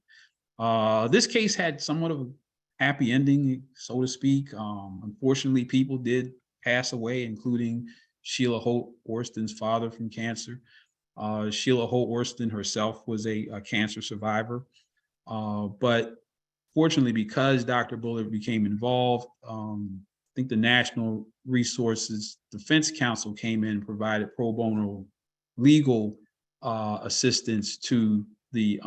Speaker 3: This case had somewhat of a happy ending, so to speak. Unfortunately, people did pass away, including Sheila Holt Orston's father from cancer. Sheila Holt Orston herself was a cancer survivor. But fortunately, because Dr. Bullard became involved, I think the National Resources Defense Council came in and provided pro bono legal assistance to the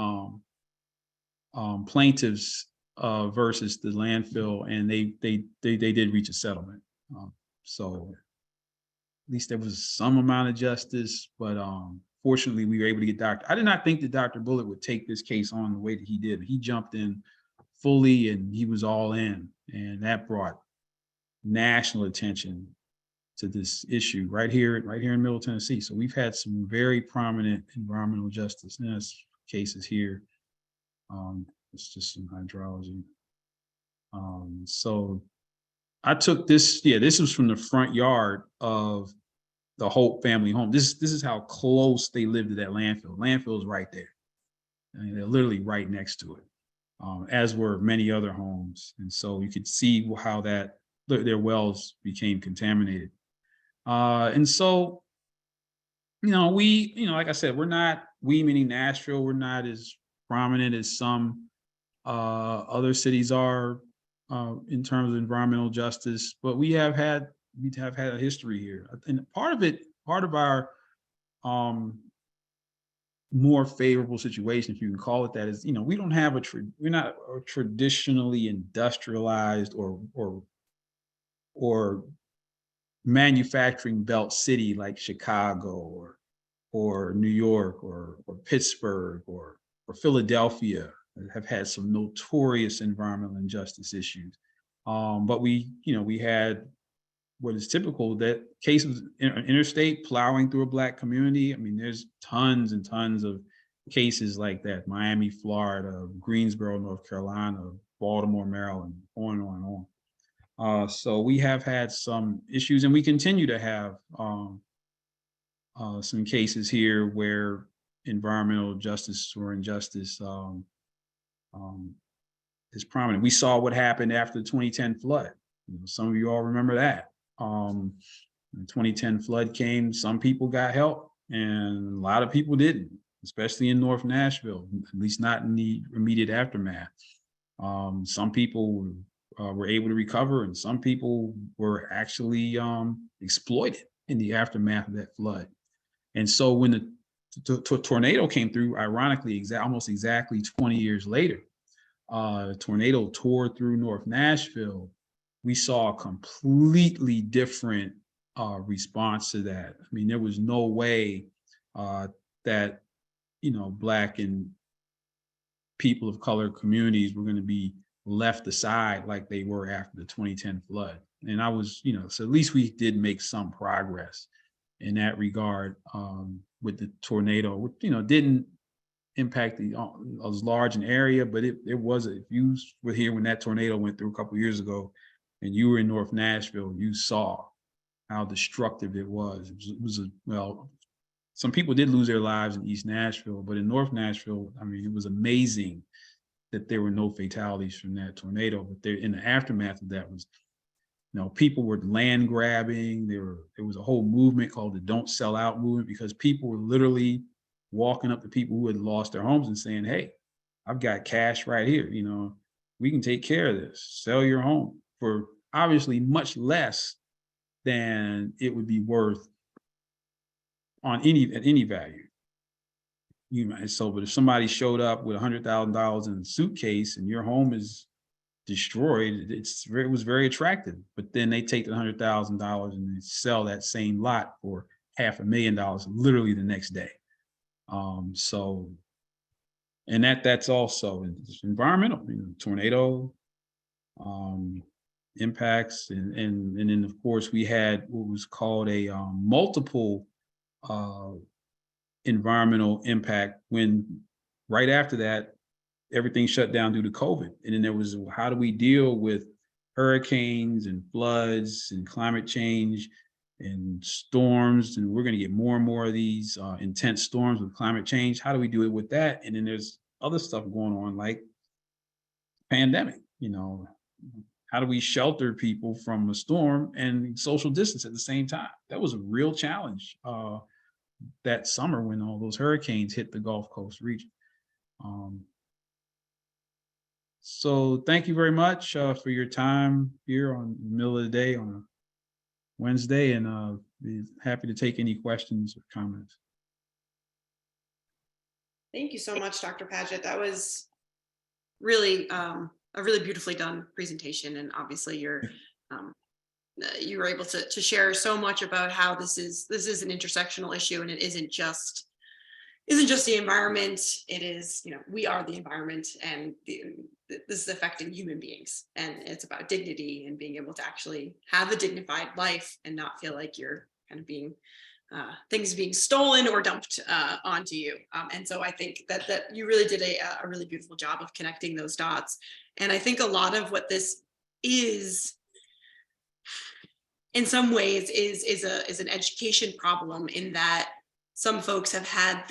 Speaker 3: plaintiffs versus the landfill, and they did reach a settlement. So at least there was some amount of justice, but fortunately we were able to get Dr. I did not think that Dr. Bullard would take this case on the way that he did. He jumped in fully and he was all in, and that brought national attention to this issue right here in Middle Tennessee. So we've had some very prominent environmental justice cases here. It's just some hydrology. So I took this, this was from the front yard of the Hope family home. This is how close they lived to that landfill. Landfill is right there. I mean, they're literally right next to it, as were many other homes. And so you could see how their wells became contaminated. And so, like I said, we meaning Nashville, we're not as prominent as some other cities are in terms of environmental justice, but we have had a history here. And part of our more favorable situation, if you can call it that, is, we don't have we're not a traditionally industrialized or manufacturing belt city like Chicago or New York or Pittsburgh or Philadelphia that have had some notorious environmental injustice issues. But we had what is typical, that cases interstate plowing through a Black community. I mean, there's tons and tons of cases like that: Miami, Florida, Greensboro, North Carolina, Baltimore, Maryland, on and on and on. So we have had some issues, and we continue to have some cases here where environmental justice or injustice is prominent. We saw what happened after the 2010 flood. Some of you all remember that. The 2010 flood came, some people got help, and a lot of people didn't, especially in North Nashville, at least not in the immediate aftermath. Some people were able to recover, and some people were actually exploited in the aftermath of that flood. And so when the tornado came through, ironically, almost exactly 20 years later, a tornado tore through North Nashville. We saw a completely different response to that. I mean, there was no way that Black and people of color communities were going to be left aside like they were after the 2010 flood. And I was, so at least we did make some progress in that regard with the tornado, which, didn't impact as large an area, but it was, if you were here when that tornado went through a couple of years ago and you were in North Nashville, you saw how destructive it was. Some people did lose their lives in East Nashville, but in North Nashville, I mean, it was amazing that there were no fatalities from that tornado. But there, in the aftermath of that, was, people were land grabbing. There was a whole movement called the Don't Sell Out movement, because people were literally walking up to people who had lost their homes and saying, "Hey, I've got cash right here. We can take care of this. Sell your home for obviously much less than it would be worth at any value." But if somebody showed up with $100,000 in a suitcase and your home is destroyed, it was very attractive. But then they take the $100,000 and they sell that same lot for $500,000 literally the next day. So, and that's also environmental, tornado impacts, and then of course we had what was called a multiple environmental impact, when right after that everything shut down due to COVID. And then there was, how do we deal with hurricanes and floods and climate change and storms? And we're going to get more and more of these intense storms with climate change. How do we do it with that? And then there's other stuff going on like pandemic. How do we shelter people from a storm and social distance at the same time? That was a real challenge that summer when all those hurricanes hit the Gulf Coast region. So thank you very much for your time here on the middle of the day on a Wednesday, and be happy to take any questions or comments.
Speaker 1: Thank you so much, Dr. Padgett. That was really a really beautifully done presentation, and obviously you were able to share so much about how this is an intersectional issue, and it isn't just the environment. It is, we are the environment, and this is affecting human beings, and it's about dignity and being able to actually have a dignified life and not feel like you're kind of being things being stolen or dumped onto you. And so I think that you really did a really beautiful job of connecting those dots. And I think a lot of what this is, in some ways, is an education problem, in that some folks have had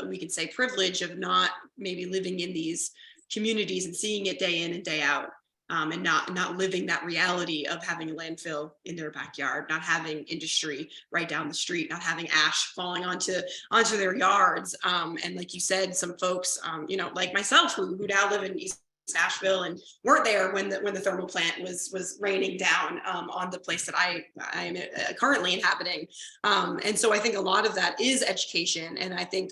Speaker 1: we could say, privilege of not maybe living in these communities and seeing it day in and day out. And not living that reality of having a landfill in their backyard, not having industry right down the street, not having ash falling onto their yards. And like you said, some folks, like myself, who now live in East Nashville and weren't there when the thermal plant was raining down on the place that I am currently inhabiting. And so I think a lot of that is education. And I think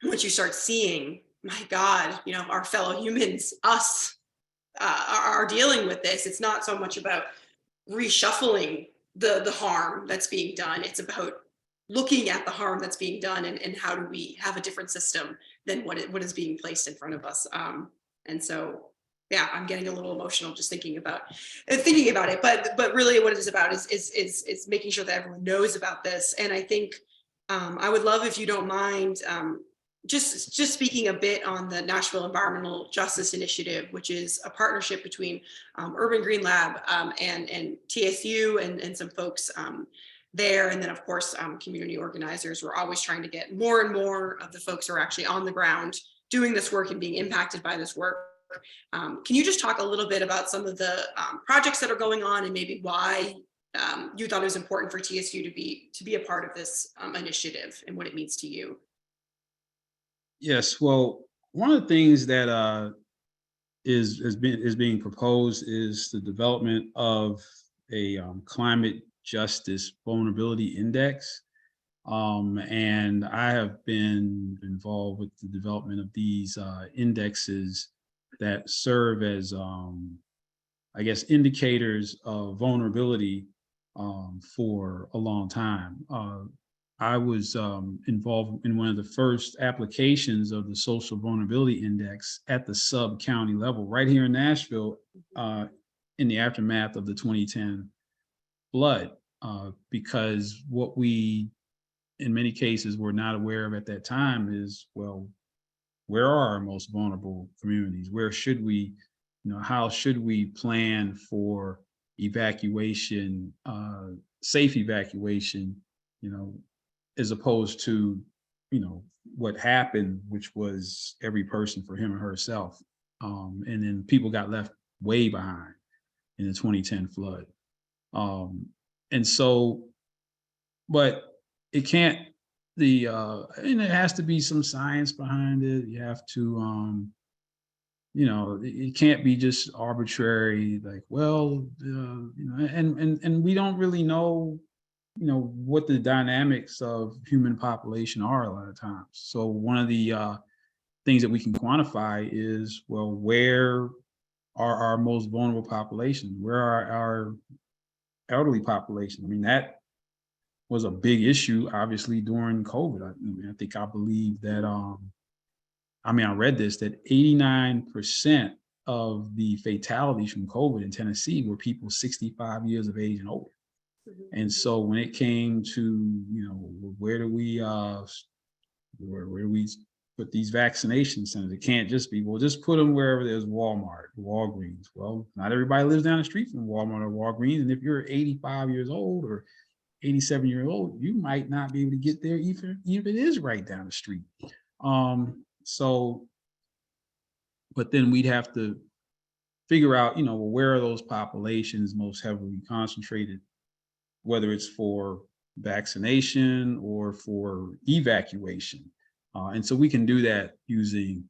Speaker 1: once you start seeing, my God, our fellow humans, us, are dealing with this, it's not so much about reshuffling the harm that's being done. It's about looking at the harm that's being done, and how do we have a different system than what is being placed in front of us. And so, yeah, I'm getting a little emotional just thinking about it. But really, what it is about is making sure that everyone knows about this. And I think I would love, if you don't mind, just speaking a bit on the Nashville Environmental Justice Initiative, which is a partnership between Urban Green Lab and TSU and some folks there. And then, of course, community organizers. We're always trying to get more and more of the folks who are actually on the ground doing this work and being impacted by this work. Can you just talk a little bit about some of the projects that are going on, and maybe why you thought it was important for TSU to be a part of this initiative, and what it means to you?
Speaker 3: Yes, well, one of the things that is being proposed is the development of a climate justice vulnerability index. And I have been involved with the development of these indexes that serve as, I guess, indicators of vulnerability for a long time. I was involved in one of the first applications of the Social Vulnerability Index at the sub-county level, right here in Nashville, in the aftermath of the 2010 flood, because what we, in many cases, were not aware of at that time is, well, where are our most vulnerable communities? Where should we, how should we plan for evacuation, safe evacuation, as opposed to, what happened, which was every person for him or herself. And then people got left way behind in the 2010 flood. And so, but it can't, and it has to be some science behind it. You have to, it can't be just arbitrary, like, well, and we don't really know, what the dynamics of human population are a lot of times. So one of the things that we can quantify is, well, where are our most vulnerable populations? Where are our elderly population? I mean, that was a big issue, obviously, during COVID. I believe that, I read this, that 89% of the fatalities from COVID in Tennessee were people 65 years of age and older. And so when it came to, where do we put these vaccination centers? It can't just be, well, just put them wherever there's Walmart, Walgreens. Well, not everybody lives down the street from Walmart or Walgreens. And if you're 85 years old or 87 years old, you might not be able to get there even if it is right down the street. So, but then we'd have to figure out, where are those populations most heavily concentrated, whether it's for vaccination or for evacuation. And so we can do that using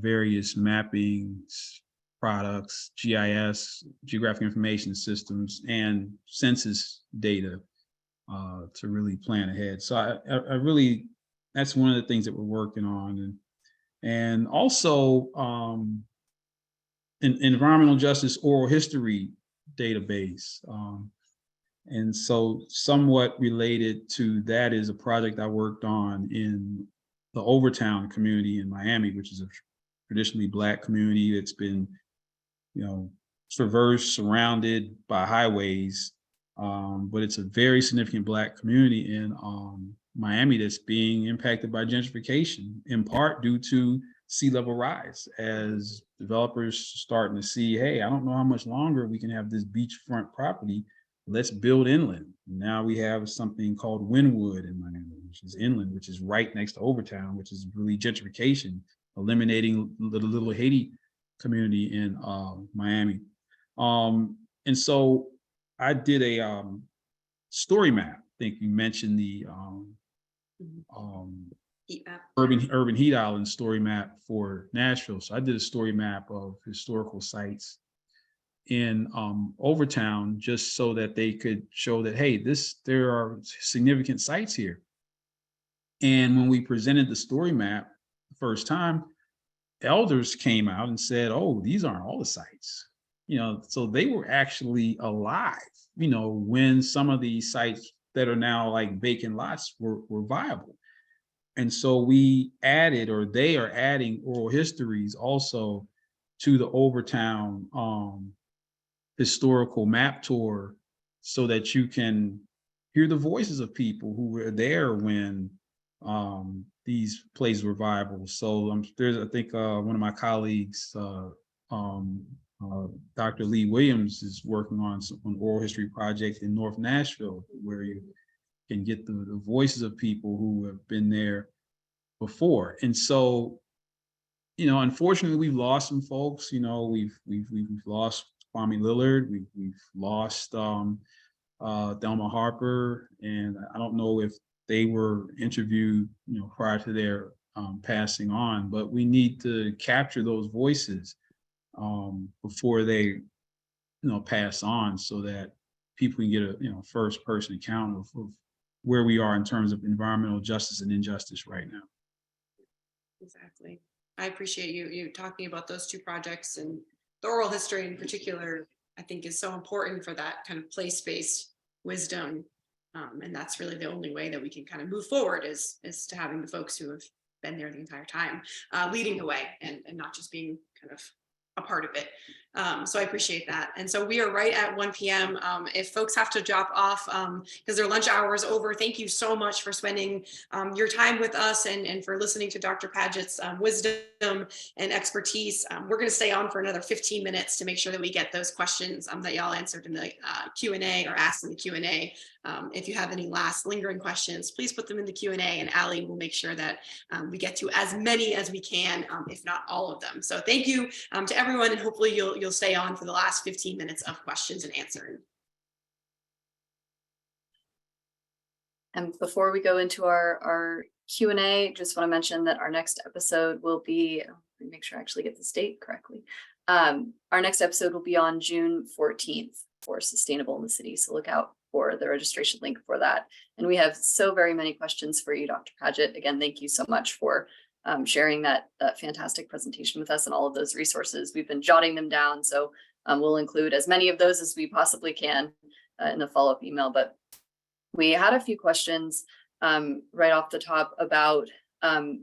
Speaker 3: various mappings, products, GIS, geographic information systems, and census data to really plan ahead. So I really, that's one of the things that we're working on. And also an environmental justice oral history database. And so somewhat related to that is a project I worked on in the Overtown community in Miami, which is a traditionally Black community that's been, traversed, surrounded by highways. But it's a very significant Black community in Miami that's being impacted by gentrification, in part due to sea level rise, as developers starting to see, hey, I don't know how much longer we can have this beachfront property. Let's build inland. Now we have something called Wynwood in Miami, which is inland, which is right next to Overtown, which is really gentrification, eliminating the Little Haiti community in Miami. And so I did a story map. I think you mentioned the
Speaker 1: Heat map.
Speaker 3: urban heat island story map for Nashville. So I did a story map of historical sites in Overtown, just so that they could show that, hey, there are significant sites here. And when we presented the story map the first time, elders came out and said, oh, these aren't all the sites. So they were actually alive, when some of these sites that are now like vacant lots were viable. And so we added, or they are adding, oral histories also to the Overtown historical map tour, so that you can hear the voices of people who were there when these places were viable. So there's, I think one of my colleagues, Dr. Lee Williams, is working on an oral history project in North Nashville, where you can get the voices of people who have been there before. And so, unfortunately, we've lost some folks. We've lost Kwame Lillard. We've lost Thelma Harper, and I don't know if they were interviewed, prior to their passing on. But we need to capture those voices before they, pass on, so that people can get a first-person account of where we are in terms of environmental justice and injustice right now.
Speaker 1: Exactly. I appreciate you talking about those two projects, and the oral history in particular, I think, is so important for that kind of place-based wisdom. And that's really the only way that we can kind of move forward is to having the folks who have been there the entire time leading the way, and not just being kind of a part of it. So I appreciate that. And so we are right at 1 p.m. If folks have to drop off because their lunch hour is over, thank you so much for spending your time with us and for listening to Dr. Padgett's wisdom and expertise. We're going to stay on for another 15 minutes to make sure that we get those questions that y'all answered in the Q&A or asked in the Q&A. If you have any last lingering questions, please put them in the Q&A, and Allie will make sure that we get to as many as we can, if not all of them. So thank you to everyone, and hopefully you'll stay on for the last 15 minutes of questions and answering.
Speaker 2: And before we go into our Q&A, just want to mention that our next episode will be, let me make sure I actually get this date correctly. Our next episode will be on June 14th for Sustainable in the City. So look out for the registration link for that. And we have so very many questions for you, Dr. Padgett. Again, thank you so much for sharing that fantastic presentation with us and all of those resources. We've been jotting them down, so we'll include as many of those as we possibly can in the follow-up email. But we had a few questions right off the top about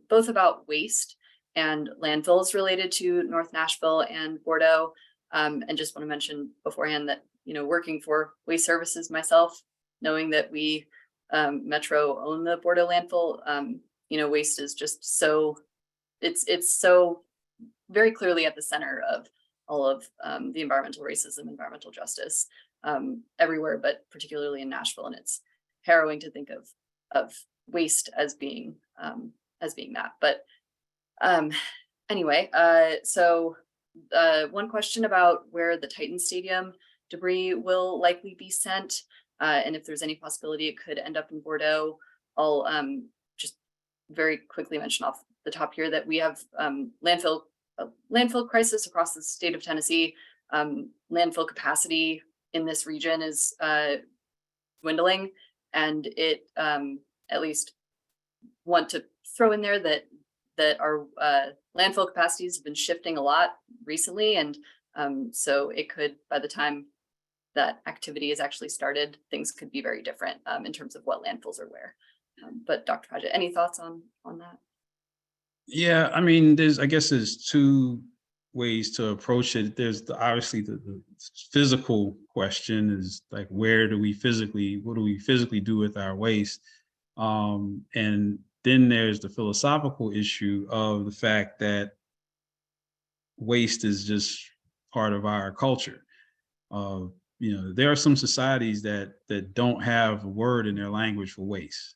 Speaker 2: both about waste and landfills related to North Nashville and Bordeaux. And just want to mention beforehand that, working for Waste Services myself, knowing that we Metro own the Bordeaux landfill, waste is just so, it's so very clearly at the center of all of the environmental racism, environmental justice everywhere, but particularly in Nashville. And it's harrowing to think of waste as being that. But anyway, so one question about where the Titan Stadium debris will likely be sent, and if there's any possibility it could end up in Bordeaux. I'll just very quickly mention off the top here that we have landfill crisis across the state of Tennessee. Landfill capacity in this region is dwindling, and it at least want to throw in there that our landfill capacities have been shifting a lot recently, and so it could, by the time that activity is actually started, things could be very different in terms of what landfills are where. But Dr. Padgett, any thoughts on that?
Speaker 3: Yeah, I mean, I guess there's two ways to approach it. There's obviously the physical question is like, what do we physically do with our waste? And then there's the philosophical issue of the fact that waste is just part of our culture. There are some societies that don't have a word in their language for waste.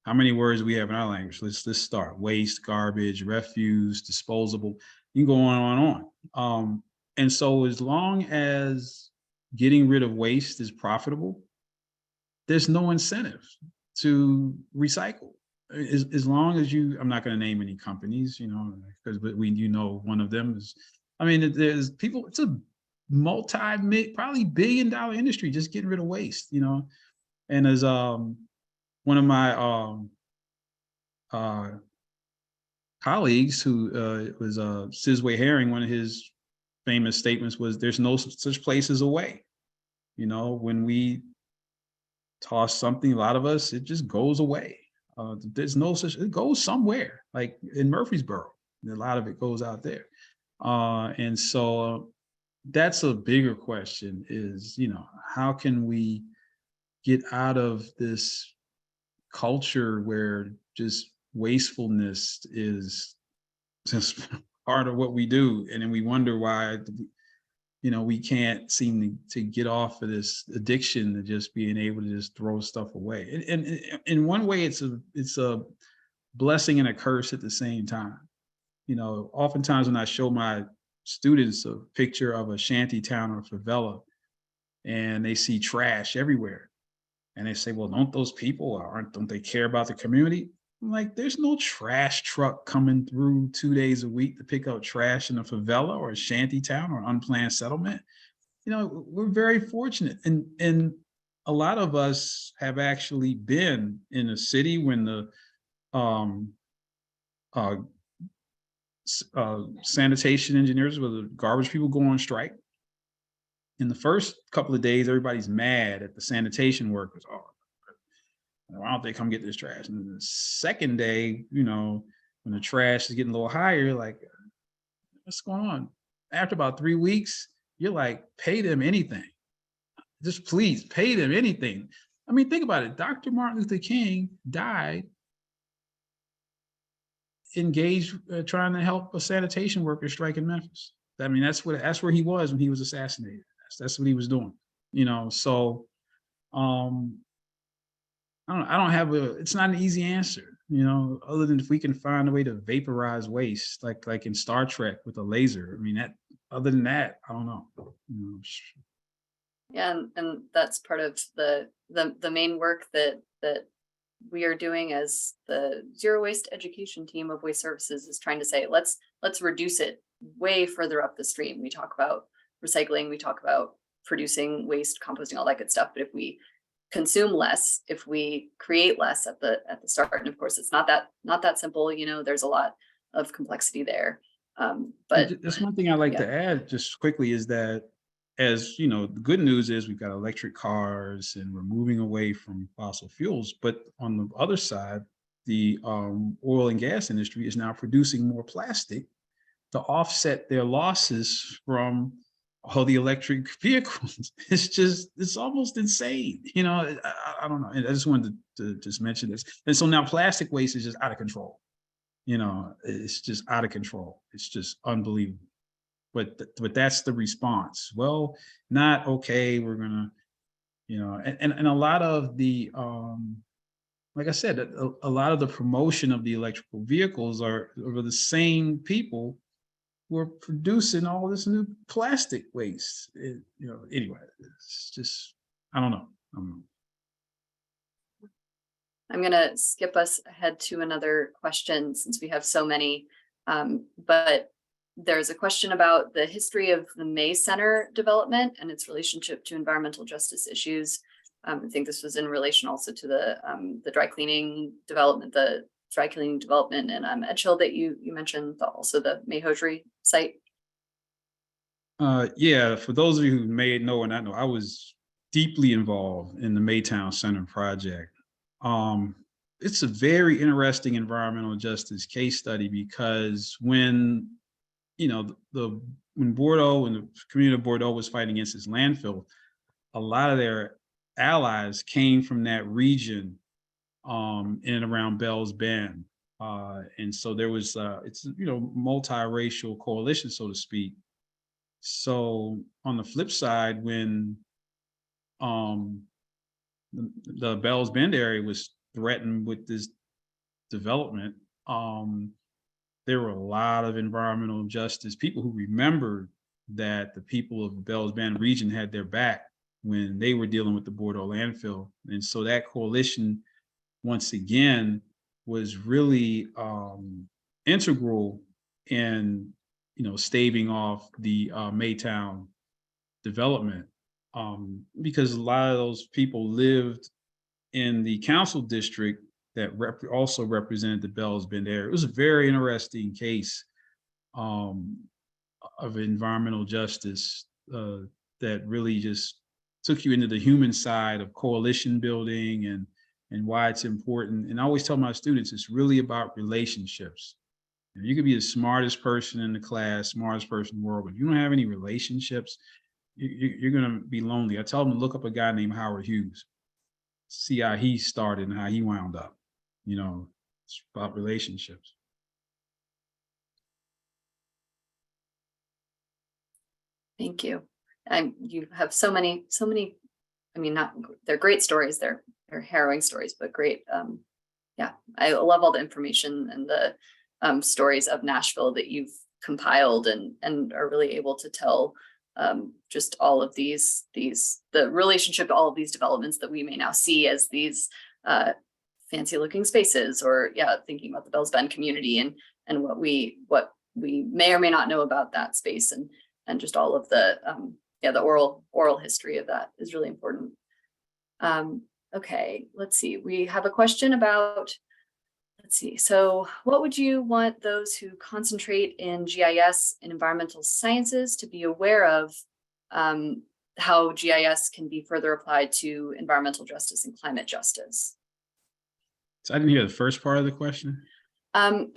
Speaker 3: How many words we have in our language? Let's start. Waste, garbage, refuse, disposable. You can go on and on. And so as long as getting rid of waste is profitable, there's no incentive to recycle. As long as I'm not going to name any companies, because one of them is, there's people, it's a probably $1 billion industry just getting rid of waste, and as one of my colleagues who was Sizway Herring, one of his famous statements was, there's no such place as a way. When we toss something, a lot of us, it just goes away. There's no such, it goes somewhere, like in Murfreesboro, a lot of it goes out there. And so that's a bigger question is, how can we get out of this culture where just wastefulness is just part of what we do, and then we wonder why we can't seem to get off of this addiction to just being able to just throw stuff away. And in one way, it's a blessing and a curse at the same time. Oftentimes when I show my students a picture of a shanty town or favela, and they see trash everywhere, and they say, well, don't they care about the community? I'm like, there's no trash truck coming through 2 days a week to pick up trash in a favela or a shanty town or unplanned settlement. We're very fortunate. And a lot of us have actually been in a city when the sanitation engineers, or the garbage people, go on strike. In the first couple of days, everybody's mad at the sanitation workers. Oh, why don't they come get this trash? And the second day, when the trash is getting a little higher, like, what's going on? After about 3 weeks, you're like, pay them anything. Just please pay them anything. Think about it. Dr. Martin Luther King died engaged trying to help a sanitation worker strike in Memphis. That's where he was when he was assassinated. That's what he was doing. So I don't have it's not an easy answer, other than if we can find a way to vaporize waste, like in Star Trek with a laser. Other than that, I don't know.
Speaker 2: Yeah, and that's part of the main work that we are doing as the zero waste education team of Waste Services, is trying to say, let's reduce it way further up the stream. We talk about recycling, we talk about producing waste, composting, all that good stuff. But if we consume less, if we create less at the start, and of course it's not that simple, there's a lot of complexity there. But
Speaker 3: that's one thing I'd like to add just quickly is that, as the good news is we've got electric cars and we're moving away from fossil fuels. But on the other side, the oil and gas industry is now producing more plastic to offset their losses from all the electric vehicles. It's almost insane. I don't know. I just wanted to just mention this. And so now plastic waste is just out of control. It's just out of control. It's just unbelievable. But that's the response. Well, not okay. We're gonna, and a lot of the, like I said, a lot of the promotion of the electrical vehicles are the same people who are producing all this new plastic waste. Anyway, it's just, I don't know.
Speaker 2: I'm gonna skip us ahead to another question since we have so many. But there's a question about the history of the May Center development and its relationship to environmental justice issues. I think this was in relation also to the dry cleaning development, and Edgehill that you mentioned, also the May Hosiery site.
Speaker 3: Yeah, for those of you who may know or not know, I was deeply involved in the Maytown Center project. It's a very interesting environmental justice case study because when, you know, when Bordeaux and the community of Bordeaux was fighting against this landfill, a lot of their allies came from that region in and around Bell's Bend. And so there was, it's, you know, multiracial coalition, so to speak. So on the flip side, when the Bell's Bend area was threatened with this development, there were a lot of environmental justice people who remembered that the people of the Bell's Bend region had their back when they were dealing with the Bordeaux landfill. And so that coalition, once again, was really integral in, you know, staving off the Maytown development, because a lot of those people lived in the council district that also represented the Bell's Bend area. It was a very interesting case of environmental justice that really just took you into the human side of coalition building and why it's important. And I always tell my students, it's really about relationships. You could be the smartest person in the class, smartest person in the world, but if you don't have any relationships, you're going to be lonely. I tell them to look up a guy named Howard Hughes, see how he started and how he wound up. You know, it's about relationships.
Speaker 2: Thank you. You have so many, I mean, they're great stories. They're harrowing stories, but great. Yeah, I love all the information and the stories of Nashville that you've compiled and are really able to tell just all of the relationship to all of these developments that we may now see as these fancy looking spaces, or thinking about the Bell's Bend community and what we may or may not know about that space, and just all of the oral history of that is really important. Okay, let's see. We have a question about, so what would you want those who concentrate in GIS and environmental sciences to be aware of how GIS can be further applied to environmental justice and climate justice?
Speaker 3: So I didn't hear the first part of the question.
Speaker 2: I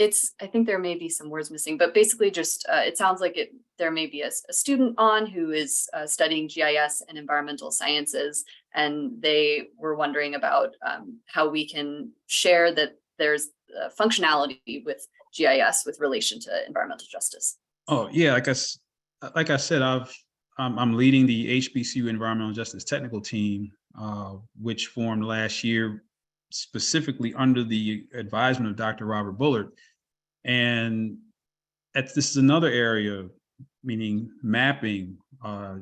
Speaker 2: think there may be some words missing, but basically just, it sounds like there may be a student on who is studying GIS and environmental sciences, and they were wondering about how we can share that there's functionality with GIS with relation to environmental justice.
Speaker 3: Oh yeah, like I said, I'm leading the HBCU Environmental Justice Technical Team, which formed last year specifically under the advisement of Dr. Robert Bullard. And this is another area, meaning mapping,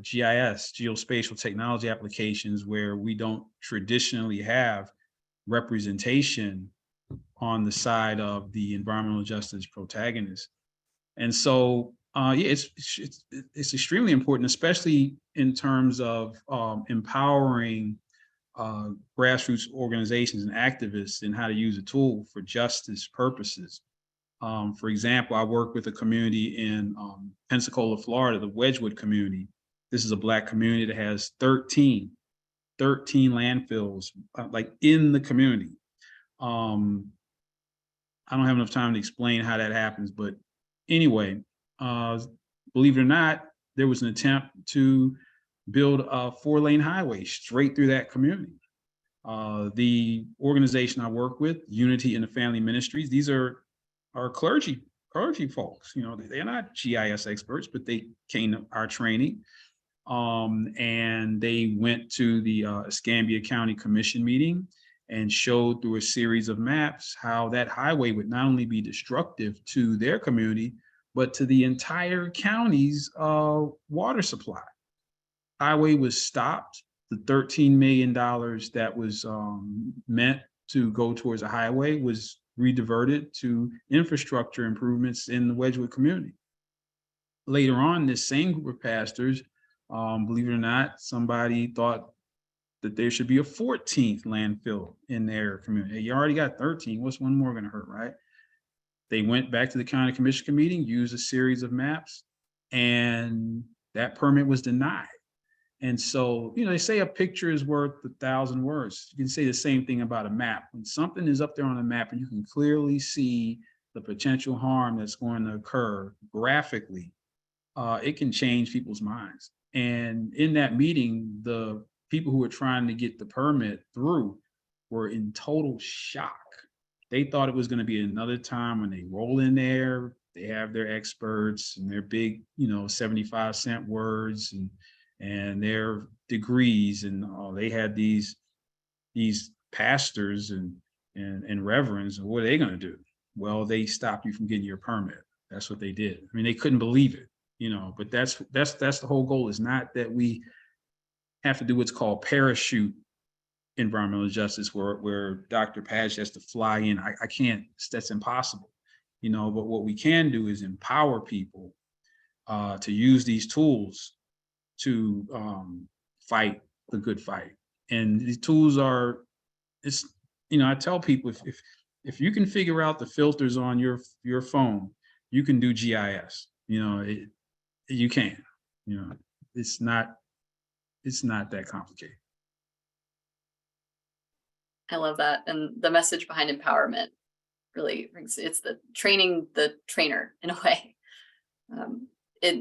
Speaker 3: GIS, geospatial technology applications, where we don't traditionally have representation on the side of the environmental justice protagonists. And so, it's extremely important, especially in terms of empowering grassroots organizations and activists in how to use a tool for justice purposes. For example, I work with a community in Pensacola, Florida, the Wedgwood community. This is a Black community that has 13 landfills like in the community. I don't have enough time to explain how that happens, but anyway, believe it or not, there was an attempt to build a 4-lane highway straight through that community. The organization I work with, Unity in the Family Ministries, these are clergy folks. You know, they're not GIS experts, but they came to our training. And they went to the Escambia County Commission meeting and showed through a series of maps how that highway would not only be destructive to their community, but to the entire county's water supply. Highway was stopped. The $13 million that was meant to go towards a highway was rediverted to infrastructure improvements in the Wedgwood community. Later on, this same group of pastors, believe it or not, somebody thought that there should be a 14th landfill in their community. You already got 13. What's one more going to hurt, right? They went back to the county commission meeting, used a series of maps, and that permit was denied. And so, they say a picture is worth 1,000 words. You can say the same thing about a map. When something is up there on a map and you can clearly see the potential harm that's going to occur graphically, it can change people's minds. And in that meeting, the people who were trying to get the permit through were in total shock. They thought it was going to be another time when they roll in there, they have their experts and their big, 75-cent words and their degrees, and they had these pastors and reverends. What are they going to do? Well, they stopped you from getting your permit. That's what they did. I mean, they couldn't believe it, but that's the whole goal, is not that we have to do what's called parachute environmental justice, where Dr. Padgett has to fly in. I can't, that's impossible, but what we can do is empower people to use these tools to fight the good fight. And these tools are, I tell people, if you can figure out the filters on your phone, you can do GIS. You can. It's not that complicated.
Speaker 2: I love that. And the message behind empowerment really brings, it's the training the trainer in a way.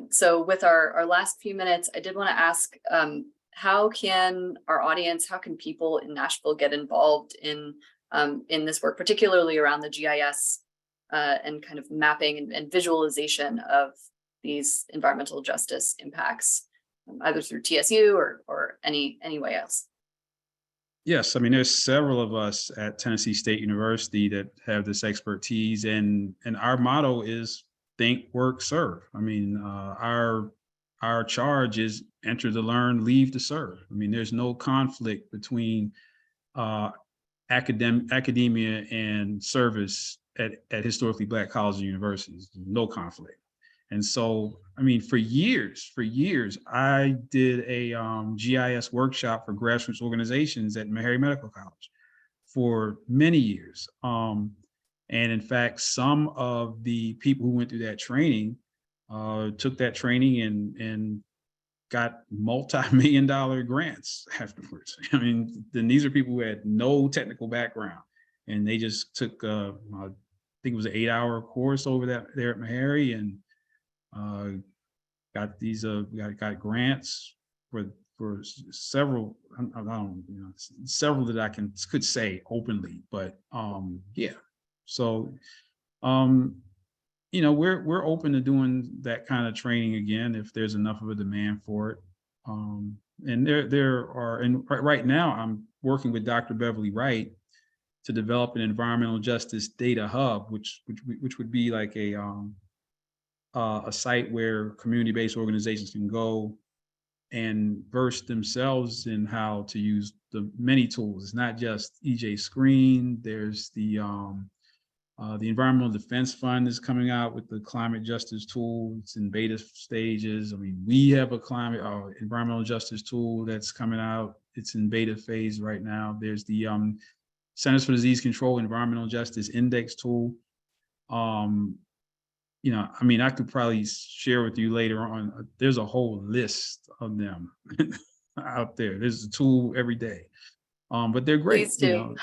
Speaker 2: So with our last few minutes, I did want to ask, how can our audience, how can people in Nashville get involved in this work, particularly around the GIS and kind of mapping and visualization of these environmental justice impacts, either through TSU or any way else?
Speaker 3: Yes, I mean, there's several of us at Tennessee State University that have this expertise, and our motto is think, work, serve. I mean, our charge is enter to learn, leave to serve. I mean, there's no conflict between academia and service at historically Black colleges and universities. No conflict. And so, I mean, for years, I did a GIS workshop for grassroots organizations at Meharry Medical College for many years. And in fact, some of the people who went through that training took that training and got multi-million-dollar grants afterwards. I mean, then these are people who had no technical background, and they just took, I think it was an 8-hour course over there at Meharry, and got these got grants for several. I don't, several that I could say openly, but yeah. So we're open to doing that kind of training again if there's enough of a demand for it. And there are, and right now I'm working with Dr. Beverly Wright to develop an environmental justice data hub, which would be like a site where community-based organizations can go and verse themselves in how to use the many tools. It's not just EJ Screen. There's the Environmental Defense Fund is coming out with the climate justice tool. It's in beta stages. I mean, we have a climate environmental justice tool that's coming out. It's in beta phase right now. There's the Centers for Disease Control Environmental Justice Index tool. I mean, I could probably share with you later on. There's a whole list of them out there. There's a tool every day, but they're great.
Speaker 2: Please do.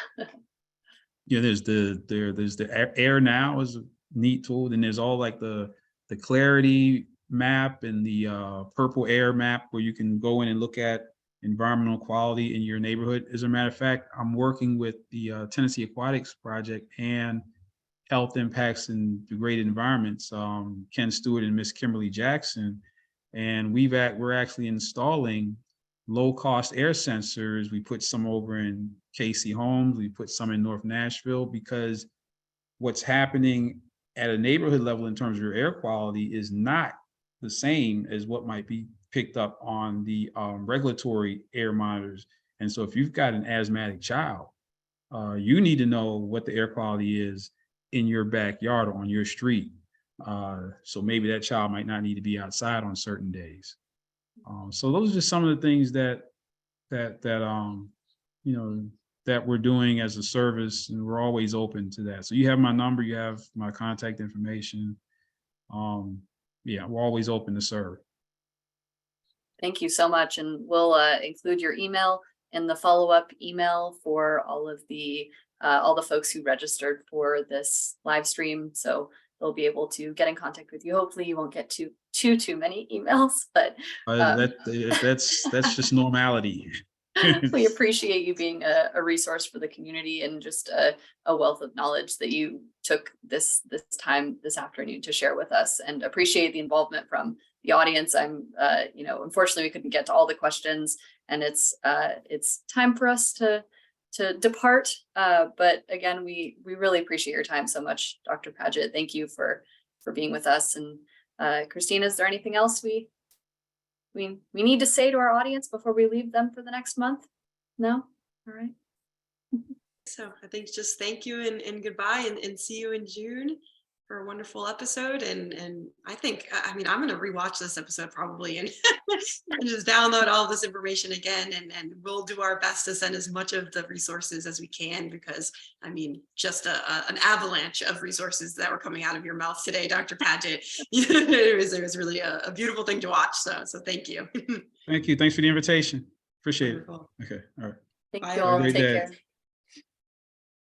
Speaker 3: There's the Air Now is a neat tool. Then there's all like the Clarity map and the Purple Air map, where you can go in and look at environmental quality in your neighborhood. As a matter of fact, I'm working with the Tennessee Aquatics Project and Health Impacts in Degraded Environments, Ken Stewart and Miss Kimberly Jackson, and we're actually installing low-cost air sensors. We put some over in Casey Holmes, we put some in North Nashville, because what's happening at a neighborhood level in terms of your air quality is not the same as what might be picked up on the regulatory air monitors. And so if you've got an asthmatic child, You need to know what the air quality is in your backyard or on your street. So maybe that child might not need to be outside on certain days. So those are just some of the things that you know, that we're doing as a service, and we're always open to that. So you have my number, you have my contact information. Yeah, we're always open to serve.
Speaker 2: Thank you so much. And we'll include your email in the follow-up email for all the folks who registered for this live stream. So they'll be able to get in contact with you. Hopefully you won't get too many emails, but
Speaker 3: That's just normality.
Speaker 2: we appreciate you being a resource for the community and just a wealth of knowledge that you took this time this afternoon to share with us, and appreciate the involvement from the audience. I'm, unfortunately we couldn't get to all the questions, and it's time for us to depart. But again, we really appreciate your time so much, Dr. Padgett. Thank you for being with us. And Christina, is there anything else we need to say to our audience before we leave them for the next month? No? All right.
Speaker 1: So I think just thank you and goodbye, and see you in June for a wonderful episode. And I think, I'm going to rewatch this episode probably and just download all this information again. And we'll do our best to send as much of the resources as we can, because just an avalanche of resources that were coming out of your mouth today, Dr. Padgett. it was really a beautiful thing to watch. So thank you.
Speaker 3: Thank you. Thanks for the invitation. Appreciate
Speaker 1: Wonderful.
Speaker 3: it. Okay. All right.
Speaker 2: Thank
Speaker 1: Bye,
Speaker 2: you all.
Speaker 3: everybody.
Speaker 2: Take
Speaker 3: Have a great day.
Speaker 2: care.